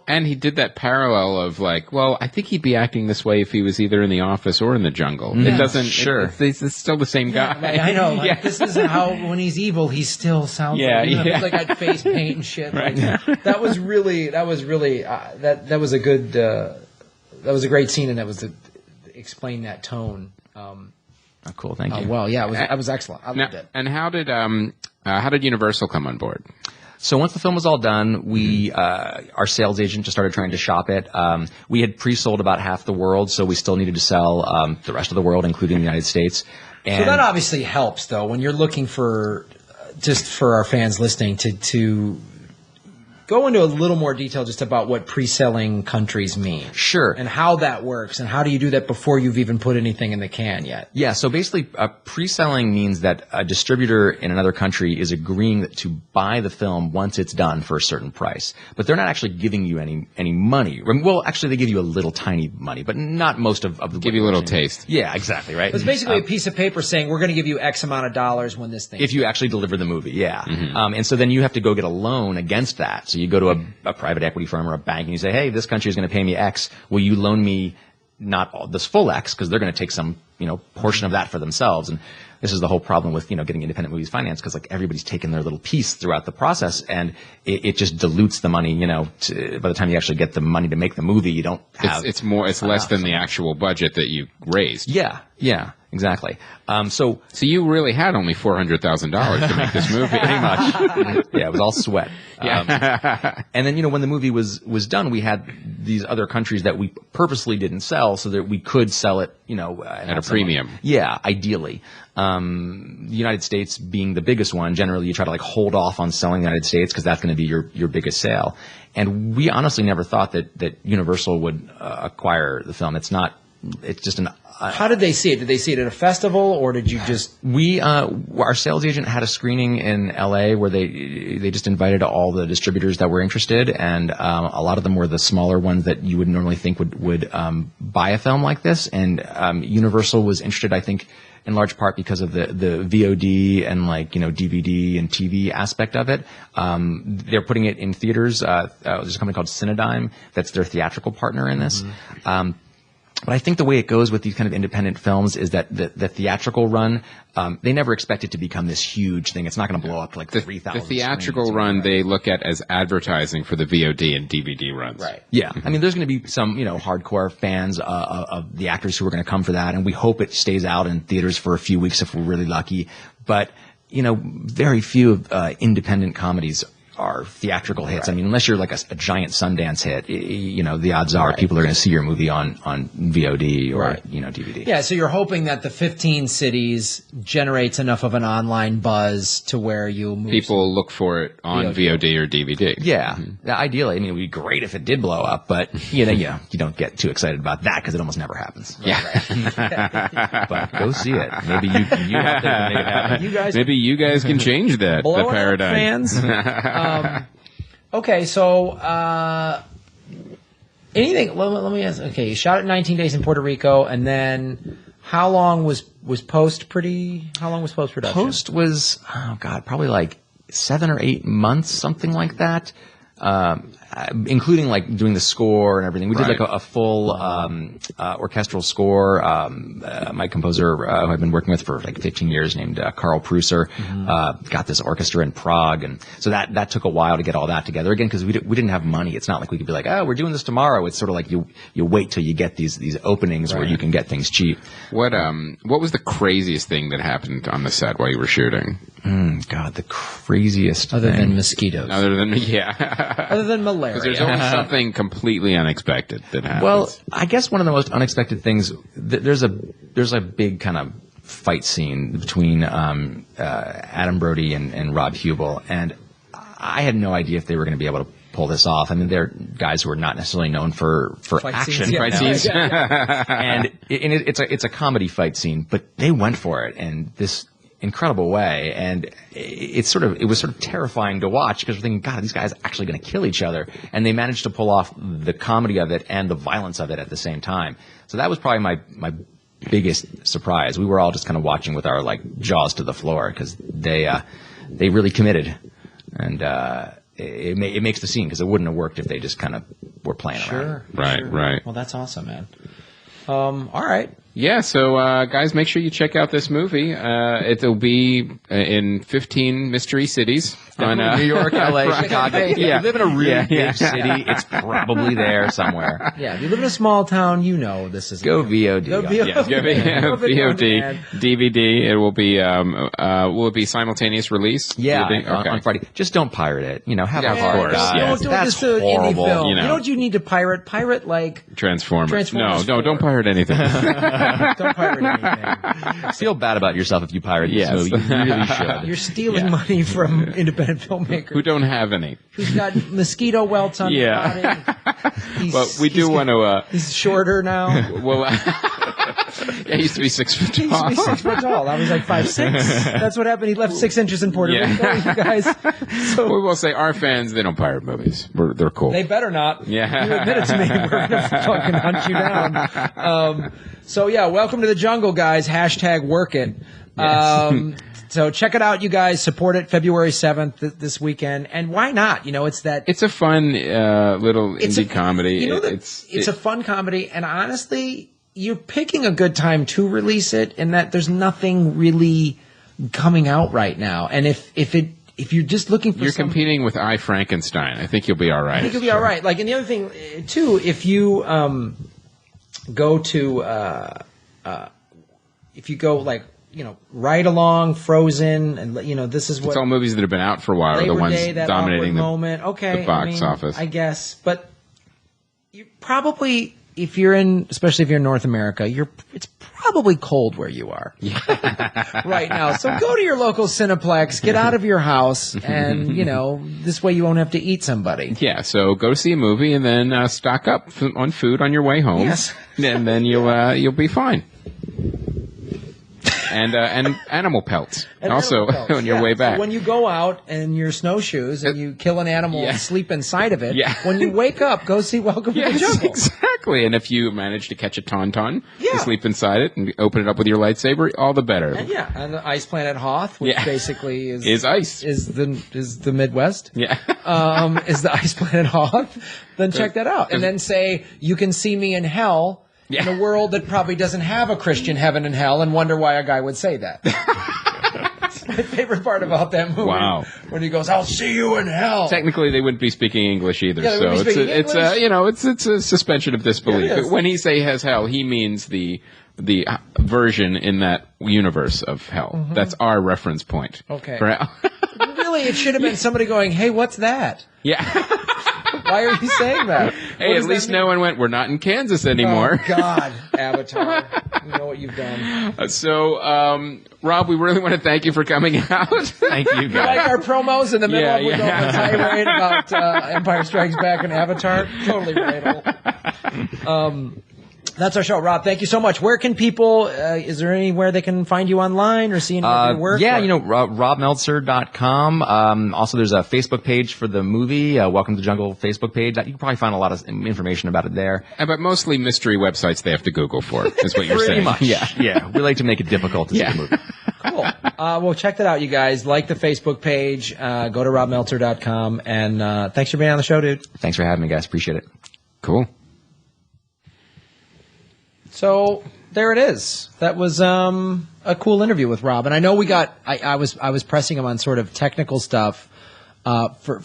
and he did that parallel of like, well, I think he'd be acting this way if he was either in the office or in the jungle. It doesn't, it's still the same guy. I know. Like, this is how, when he's evil, he still sounds like, like got face paint and shit. Right. Like, that was a good, that was a great scene, and that was explain that tone. Oh, cool. Thank you. Well, yeah, it was excellent. I loved it. And how did Universal come on board? So once the film was all done, we our sales agent just started trying to shop it. We had pre-sold about half the world, so we still needed to sell the rest of the world, including the United States. And So that obviously helps, though, when you're looking for, just for our fans listening, to go into a little more detail just about what pre-selling countries mean. Sure. And how that works, and how do you do that before you've even put anything in the can yet? Yeah, so basically, pre-selling means that a distributor in another country is agreeing to buy the film once it's done for a certain price. But they're not actually giving you any money. Well, actually, they give you a little tiny money, but not most of the... Give you a little taste. Yeah, exactly, right? It's basically a piece of paper saying, we're going to give you X amount of dollars when this thing... If you actually deliver the movie, yeah. And so then you have to go get a loan against that. So you go to a private equity firm or a bank and you say, hey, this country is going to pay me X. Will you loan me not all, this full X, because they're going to take some, portion of that for themselves. And this is the whole problem with, getting independent movies financed, because like everybody's taking their little piece throughout the process, and it just dilutes the money, by the time you actually get the money to make the movie, you don't have... It's less than the actual budget that you raised. Yeah, exactly. So you really had only $400,000 to make this movie. Pretty much. Yeah, it was all sweat. Yeah. And then, when the movie was done, we had these other countries that we purposely didn't sell so that we could sell it, at a premium. Yeah, ideally. The United States being the biggest one, generally you try to hold off on selling the United States because that's going to be your biggest sale. And we honestly never thought that Universal would acquire the film. It's just an... How did they see it? Did they see it at a festival, or did you just... Our sales agent had a screening in LA where they just invited all the distributors that were interested, and a lot of them were the smaller ones that you would normally think would buy a film like this. And Universal was interested, I think, in large part because of the VOD and DVD and TV aspect of it. They're putting it in theaters. There's a company called Cinedigm that's their theatrical partner in this. But I think the way it goes with these kind of independent films is that the theatrical run, they never expect it to become this huge thing. It's not going to blow up to 3,000. The theatrical run they look at as advertising for the VOD and DVD runs. Right. Yeah. I mean, there's going to be some, hardcore fans of the actors who are going to come for that, and we hope it stays out in theaters for a few weeks if we're really lucky. But, very few independent comedies are theatrical hits. Right. I mean, unless you're like a giant Sundance hit, the odds are people are going to see your movie on VOD or, DVD. Yeah, so you're hoping that the 15 cities generates enough of an online buzz to where you move... People look for it on VOD or DVD. Yeah. Ideally, I mean, it would be great if it did blow up, but, you don't get too excited about that because it almost never happens. Right. But go see it. Maybe you out there can make it happen. Maybe you guys can change the paradigm. Fans. Okay, so anything? Let me ask. Okay, you shot it 19 days in Puerto Rico, and then how long was post production? Post was probably 7 or 8 months, something like that. Including doing the score and everything. We did a full orchestral score. My composer who I've been working with for 15 years, named Carl Prusser, got this orchestra in Prague, and so that took a while to get all that together again because we didn't have money. It's not like we could be we're doing this tomorrow. It's sort of you wait till you get these openings where you can get things cheap. What was the craziest thing that happened on the set while you were shooting? The craziest other thing. than mosquitoes. Other than malaria. Because there's always something completely unexpected that happens. Well, I guess one of the most unexpected things, there's a big kind of fight scene between Adam Brody and Rob Huebel, and I had no idea if they were going to be able to pull this off. I mean, they're guys who are not necessarily known for action fight scenes. And it's a comedy fight scene, but they went for it, and this incredible way, and it was sort of terrifying to watch because we're thinking, God, are these guys actually going to kill each other? And they managed to pull off the comedy of it and the violence of it at the same time. So that was probably my biggest surprise. We were all just kind of watching with our jaws to the floor because they really committed, and it makes the scene because it wouldn't have worked if they just kind of were playing around. Right. Well, that's awesome, man. All right. Yeah, so guys, make sure you check out this movie. It'll be in 15 mystery cities. On, New York, LA, Chicago. If Yeah. you live in a really big city, it's probably there somewhere. Yeah, if you live in a small town, you know this is Go VOD. Go guys. VOD. Yeah, it's gonna be VOD, DVD. It will be simultaneous release. Yeah, Do you think? Okay. on Friday. Just don't pirate it. Have Yeah, a of heart, course, guys. yeah. Don't do That's this to an indie horrible. film. you know. You know what you need to pirate? Pirate like Transformers. Transformers No, 4. don't pirate anything. don't pirate anything. Feel bad about yourself if you pirate Yes. this movie. You really should. You're stealing money from independent filmmakers Who don't have any. who's got mosquito welts on his Yeah. body. But we do want to. He's shorter now. Well, yeah, he used to be 6 foot He used to tall. be 6 foot tall. I was like 5'6". That's what happened. He left 6 inches in Puerto Yeah. Rico, you guys. So We will say our fans, they don't pirate movies. They're cool. they better not. Yeah. You admit it to me. We're going to fucking hunt you down. So yeah, welcome to the jungle, guys. # work it. So check it out, you guys. Support it February 7th this weekend. And why not? It's a fun little indie comedy. It's a fun comedy. And honestly, you're picking a good time to release it in that there's nothing really coming out right now. And if you're just looking for You're competing with I, Frankenstein. I think you'll be all right. I think you'll be all right. Like, and the other thing, too, if you go to, if you go, like, Ride Along, Frozen, and, this is what... It's all movies that have been out for a while are the Labor ones Day, that dominating awkward moment. Okay, the box office. I guess. But you probably, especially if you're in North America, it's probably cold where you are right now. So go to your local Cineplex, get out of your house, and, this way you won't have to eat somebody. Yeah, so go see a movie and then stock up on food on your way home. Yes. And then you'll be fine. And animal pelts also on your way back. So when you go out in your snowshoes and you kill an animal and sleep inside of it, when you wake up, go see Welcome to the Jungle. Exactly. And if you manage to catch a tauntaun, you sleep inside it and open it up with your lightsaber, all the better. And the Ice Planet Hoth, which basically is ice. Is the Midwest. Yeah. Is the Ice Planet Hoth. Then check that out. And then say, you can see me in hell. In a world that probably doesn't have a Christian heaven and hell, and wonder why a guy would say that. It's my favorite part about that movie. Wow. When he goes, "I'll see you in hell." Technically, they wouldn't be speaking English either, Yeah, so it's a suspension of disbelief. Yeah, but when he has hell, he means the version in that universe of hell. Mm-hmm. That's our reference point. Okay. For hell. Really, it should have been somebody going, "Hey, what's that?" Yeah. Why are you saying that? Hey, at least no one went, "We're not in Kansas anymore." Oh, God, Avatar. You know what you've done. So, Rob, we really want to thank you for coming out. Thank you, You guys. like our promos in the middle of we go on yeah. a tirade about Empire Strikes Back and Avatar? Totally relatable. That's our show. Rob, thank you so much. Where can people, is there anywhere they can find you online or see any of your work? Yeah, robmeltzer.com. Also, there's a Facebook page for the movie, Welcome to the Jungle Facebook page. You can probably find a lot of information about it there. But mostly mystery websites they have to Google for, is what you're Pretty saying. much. Yeah. We like to make it difficult to see the movie. Cool. Well, check that out, you guys. Like the Facebook page. Go to robmeltzer.com. And thanks for being on the show, dude. Thanks for having me, guys. Appreciate it. Cool. So there it is. That was a cool interview with Rob, and I know we got. I was pressing him on sort of technical stuff. For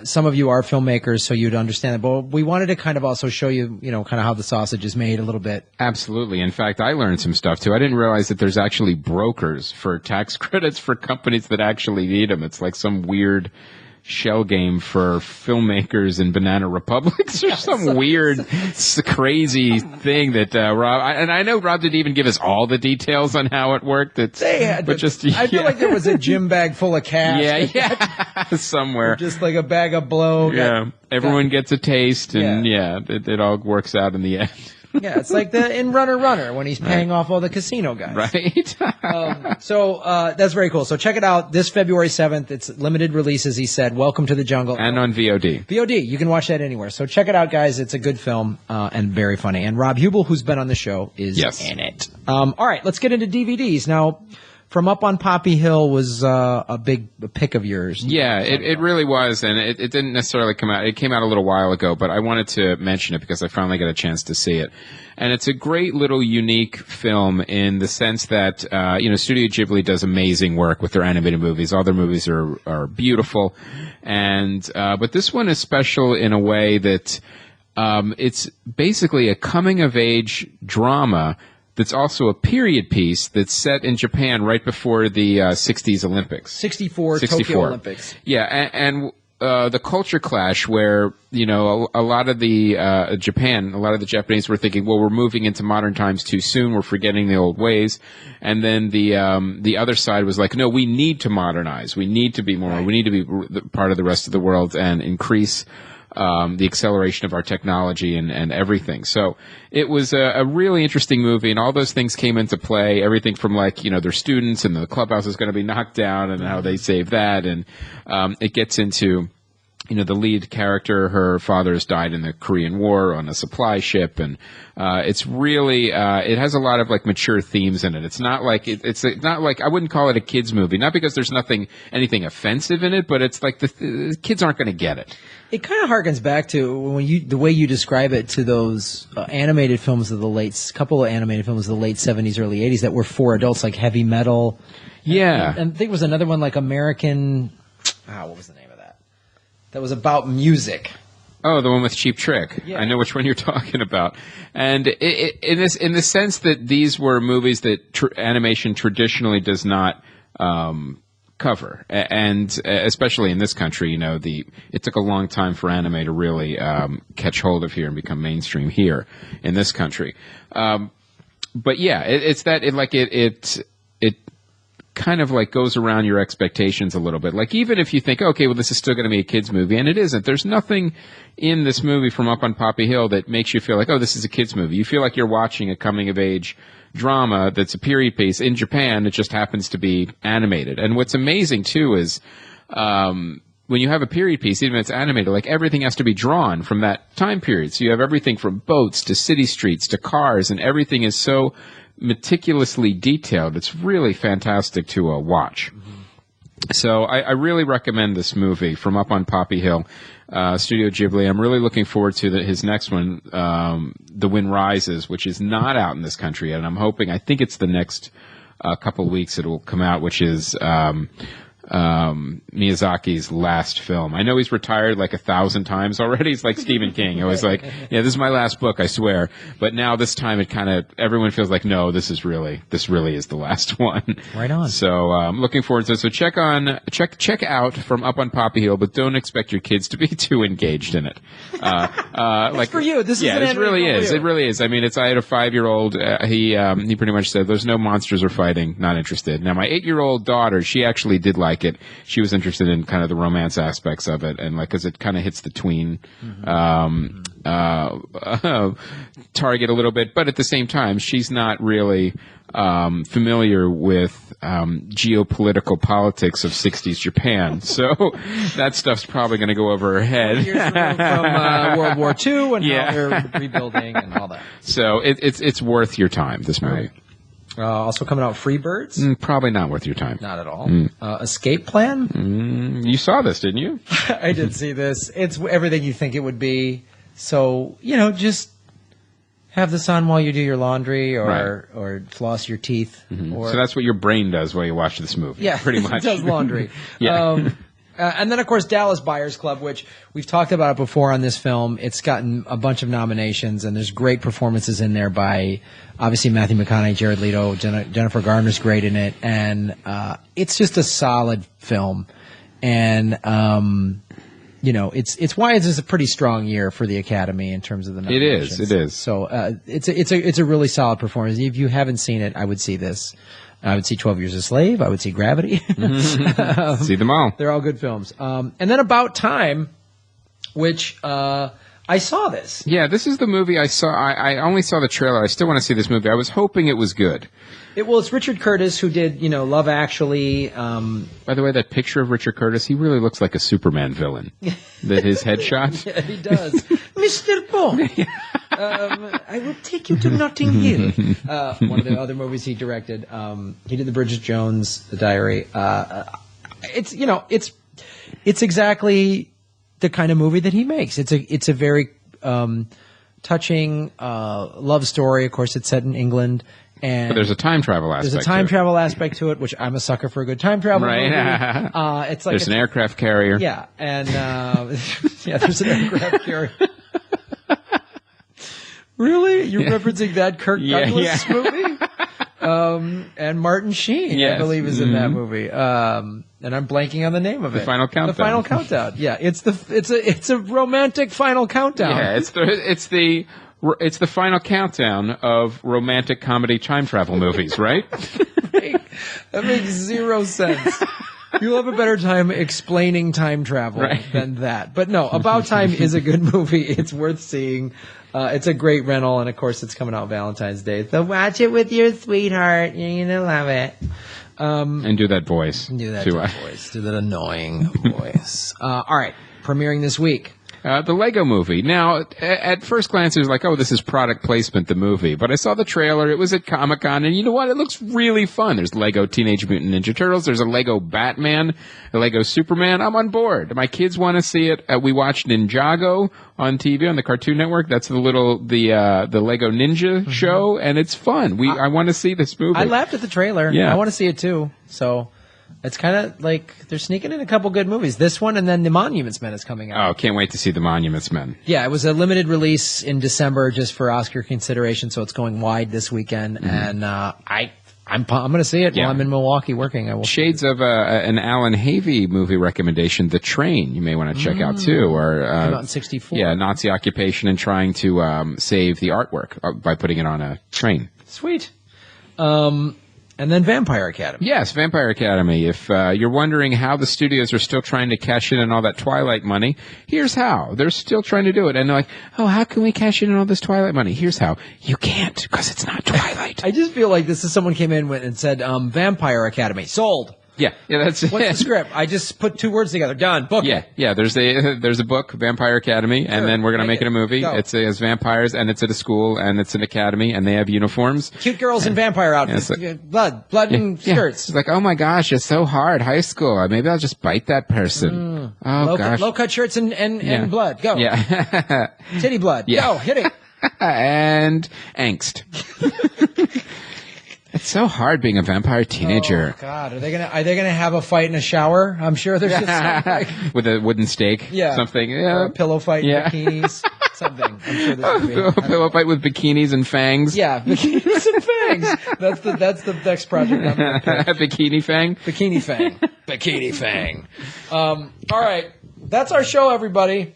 some of you are filmmakers, so you'd understand it. But we wanted to kind of also show you, kind of how the sausage is made a little bit. Absolutely. In fact, I learned some stuff too. I didn't realize that there's actually brokers for tax credits for companies that actually need them. It's like some weird shell game for filmmakers in banana republics or some weird, crazy thing that Rob. And I know Rob didn't even give us all the details on how it worked. I feel like there was a gym bag full of cash. Yeah, somewhere. Just like a bag of blow. Everyone gets a taste, and it all works out in the end. Yeah, it's like in Runner when he's paying off all the casino guys. Right. So that's very cool. So check it out this February 7th. It's limited release, as he said. Welcome to the Jungle. And on VOD. VOD. You can watch that anywhere. So check it out, guys. It's a good film and very funny. And Rob Huebel, who's been on the show, is in it. All right, let's get into DVDs. Now, From Up on Poppy Hill was a big pick of yours. Yeah, it really was, and it didn't necessarily come out. It came out a little while ago, but I wanted to mention it because I finally got a chance to see it. And it's a great little unique film in the sense that, Studio Ghibli does amazing work with their animated movies. All their movies are beautiful. But this one is special in a way that, it's basically a coming-of-age drama that's also a period piece that's set in Japan right before the 60s Olympics. 64 Tokyo Olympics. Yeah, and the culture clash where, a lot of the Japan, a lot of the Japanese were thinking, well, we're moving into modern times too soon, we're forgetting the old ways. And then the other side was like, no, we need to modernize. We need to be more, we need to be part of the rest of the world and increase the acceleration of our technology and everything. So it was a really interesting movie, and all those things came into play. Everything from their students and the clubhouse is going to be knocked down and how they save that. And it gets into, the lead character, her father has died in the Korean War on a supply ship. And it's really, it has a lot of mature themes in it. It's not like, it's not like, I wouldn't call it a kid's movie. Not because there's anything offensive in it, but it's like the kids aren't going to get it. It kind of harkens back to the way you describe it to those animated films of couple of animated films of the late 70s, early 80s that were for adults, like Heavy Metal. Yeah. And I think it was another one like American, what was the name of that? That was about music. Oh, the one with Cheap Trick. Yeah. I know which one you're talking about. And in the sense that these were movies that animation traditionally does not cover, and especially in this country, it took a long time for anime to really catch hold of here and become mainstream here in this country. But yeah, it's that it kind of goes around your expectations a little bit. Even if you think, okay, well, this is still going to be a kid's movie, and it isn't. There's nothing in this movie from Up on Poppy Hill that makes you feel like, oh, this is a kid's movie. You feel like you're watching a coming of age drama that's a period piece in Japan. It just happens to be animated. And what's amazing too is when you have a period piece, even if it's animated, everything has to be drawn from that time period. So you have everything from boats to city streets to cars, and everything is so meticulously detailed. It's really fantastic to watch. Mm-hmm. So I really recommend this movie from Up on Poppy Hill. Studio Ghibli. I'm really looking forward to his next one, The Wind Rises, which is not out in this country yet. And I think it's the next couple of weeks it will come out, which is Miyazaki's last film. I know he's retired 1,000 times already. He's like Stephen King. I was like, yeah, this is my last book, I swear. But now this time everyone feels like, no, this really is the last one. Right on. So I'm looking forward to it. So check out from Up on Poppy Hill, but don't expect your kids to be too engaged in it. It's for you. This really is. It really is. I mean, I had a 5-year-old. He pretty much said, "There's no monsters or fighting. Not interested." Now, my 8-year-old daughter, she actually did like it. She was interested in kind of the romance aspects of it, and because it kind of hits the tween target a little bit, but at the same time, she's not really familiar with geopolitical politics of 60s Japan, so that stuff's probably going to go over her head. From World War II and how they're rebuilding and all that. So it's worth your time, this movie. Right. Also coming out, Freebirds? Probably not worth your time. Not at all. Escape Plan? You saw this, didn't you? I did see this. It's everything you think it would be. So, just have this on while you do your laundry or floss your teeth. Mm-hmm. So that's what your brain does while you watch this movie. Yeah, pretty much. It does laundry. Yeah. And then, of course, Dallas Buyers Club, which we've talked about it before on this film. It's gotten a bunch of nominations, and there's great performances in there by, obviously, Matthew McConaughey, Jared Leto, Jennifer Garner's great in it. And it's just a solid film. And, it's why it's a pretty strong year for the Academy in terms of the nominations. It is. So it's a really solid performance. If you haven't seen it, I would see this. I would see 12 Years a Slave. I would see Gravity. See them all. They're all good films. And then About Time, which I saw this. Yeah, this is the movie I saw. I only saw the trailer. I still want to see this movie. I was hoping it was good. It's Richard Curtis who did, Love Actually. By the way, that picture of Richard Curtis, he really looks like a Superman villain. His headshot. Yeah, he does. Mr. Bond. I will take you to Notting Hill. One of the other movies he directed. He did the Bridget Jones, The Diary. It's exactly the kind of movie that he makes. It's a very touching love story. Of course, it's set in England. And But there's a time travel aspect. there's a time to it. travel aspect to it, which I'm a sucker for a good time travel Right. movie. It's like There's an aircraft carrier. yeah, and there's an aircraft carrier. Really? You're referencing that Kirk Douglas movie? And Martin Sheen, I Yes. believe, is in that movie. And I'm blanking on the name of it. Final Countdown. The Final Countdown. Yeah, it's a romantic Final Countdown. Yeah, it's the final countdown of romantic comedy time travel movies, right? That makes zero sense. You'll have a better time explaining time travel than that. But no, About Time is a good movie. It's worth seeing. It's a great rental, and of course, it's coming out Valentine's Day. So watch it with your sweetheart. You're gonna love it. And do that voice. Do that to, voice. Do that annoying voice. All right, premiering this week. The Lego Movie. Now, at first glance, it was like, oh, this is product placement, the movie. But I saw the trailer. It was at Comic-Con, and you know what? It looks really fun. There's Lego Teenage Mutant Ninja Turtles. There's a Lego Batman, a Lego Superman. I'm on board. My kids want to see it. We watched Ninjago on TV on the Cartoon Network. That's the Lego Ninja show, and it's fun. I want to see this movie. I laughed at the trailer. Yeah. I want to see it too. So it's kind of like they're sneaking in a couple good movies. This one, and then The Monuments Men is coming out. Oh, can't wait to see The Monuments Men. Yeah, it was a limited release in December just for Oscar consideration, so it's going wide this weekend. And I'm going to see it while I'm in Milwaukee working. I will. Shades of an Alan Havey movie recommendation, The Train, you may want to check out too. Or Came out in 1964. Yeah, Nazi occupation and trying to save the artwork by putting it on a train. Sweet. And then Vampire Academy. Yes, Vampire Academy. If you're wondering how the studios are still trying to cash in on all that Twilight money, here's how. They're still trying to do it. And they're like, oh, how can we cash in on all this Twilight money? Here's how. You can't, because it's not Twilight. I just feel like this is someone came in and said, Vampire Academy, sold. Yeah, that's it. What's the script? I just put two words together. Done. Book it. Yeah. There's a book, Vampire Academy, and then we're gonna make it a movie. Go. It has vampires, and it's at a school, and it's an academy, and they have uniforms. Cute girls in vampire outfits. Blood and skirts. It's like, oh my gosh, it's so hard. High school. Maybe I'll just bite that person. Oh gosh. Low cut shirts and blood. Go. Yeah. Titty blood. Yeah. Go. Hit it. And angst. It's so hard being a vampire teenager. Oh God, are they gonna have a fight in a shower? I'm sure there's just something. With a wooden stake. Yeah. Something. Or Yeah. a pillow fight in bikinis. Something. I'm sure there's gonna be. A pillow fight with bikinis and fangs. Yeah, bikinis and fangs. That's the next project I'm gonna pick. Bikini fang. Bikini fang. Bikini fang. All right, that's our show, everybody.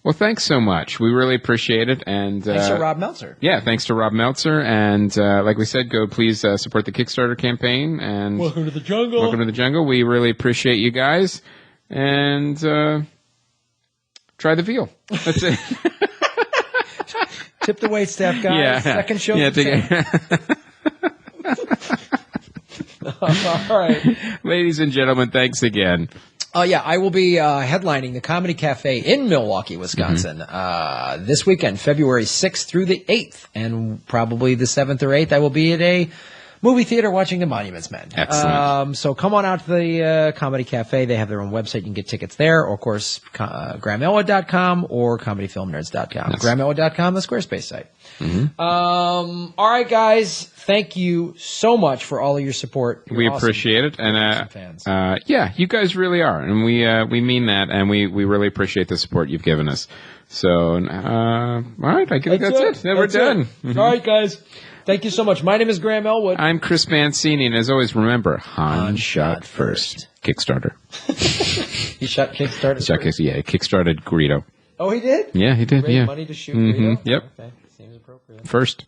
Well, thanks so much. We really appreciate it. And Thanks to Rob Meltzer. Yeah, thanks to Rob Meltzer. And like we said, go please support the Kickstarter campaign. And Welcome to the jungle. Welcome to the jungle. We really appreciate you guys. And try the veal. That's it. Tip the waitstaff, guys. Yeah. Second show. Yeah, All right. Ladies and gentlemen, thanks again. Yeah, I will be headlining the Comedy Cafe in Milwaukee, Wisconsin, this weekend, February 6th through the 8th, and probably the 7th or 8th. I will be at a movie theater watching The Monuments Men. Excellent. So come on out to the Comedy Cafe. They have their own website. You can get tickets there, or of course, GrahamElwood.com or ComedyFilmNerds.com. GrahamElwood.com, the Squarespace site. All right, guys. Thank you so much for all of your support. You're We awesome. appreciate it, and Awesome fans. yeah, you guys really are, and we mean that, and we really appreciate the support you've given us. So, all right, I think that's it. Then we're done. All right, guys. Thank you so much. My name is Graham Elwood. I'm Chris Mancini, and as always, remember, Han shot first. Kickstarter. He shot Kickstarter. Yeah, kickstarted Greedo. Oh, he did? Yeah, he did. Raised Yeah. money to shoot Greedo? Yep. Okay. Seems appropriate. First.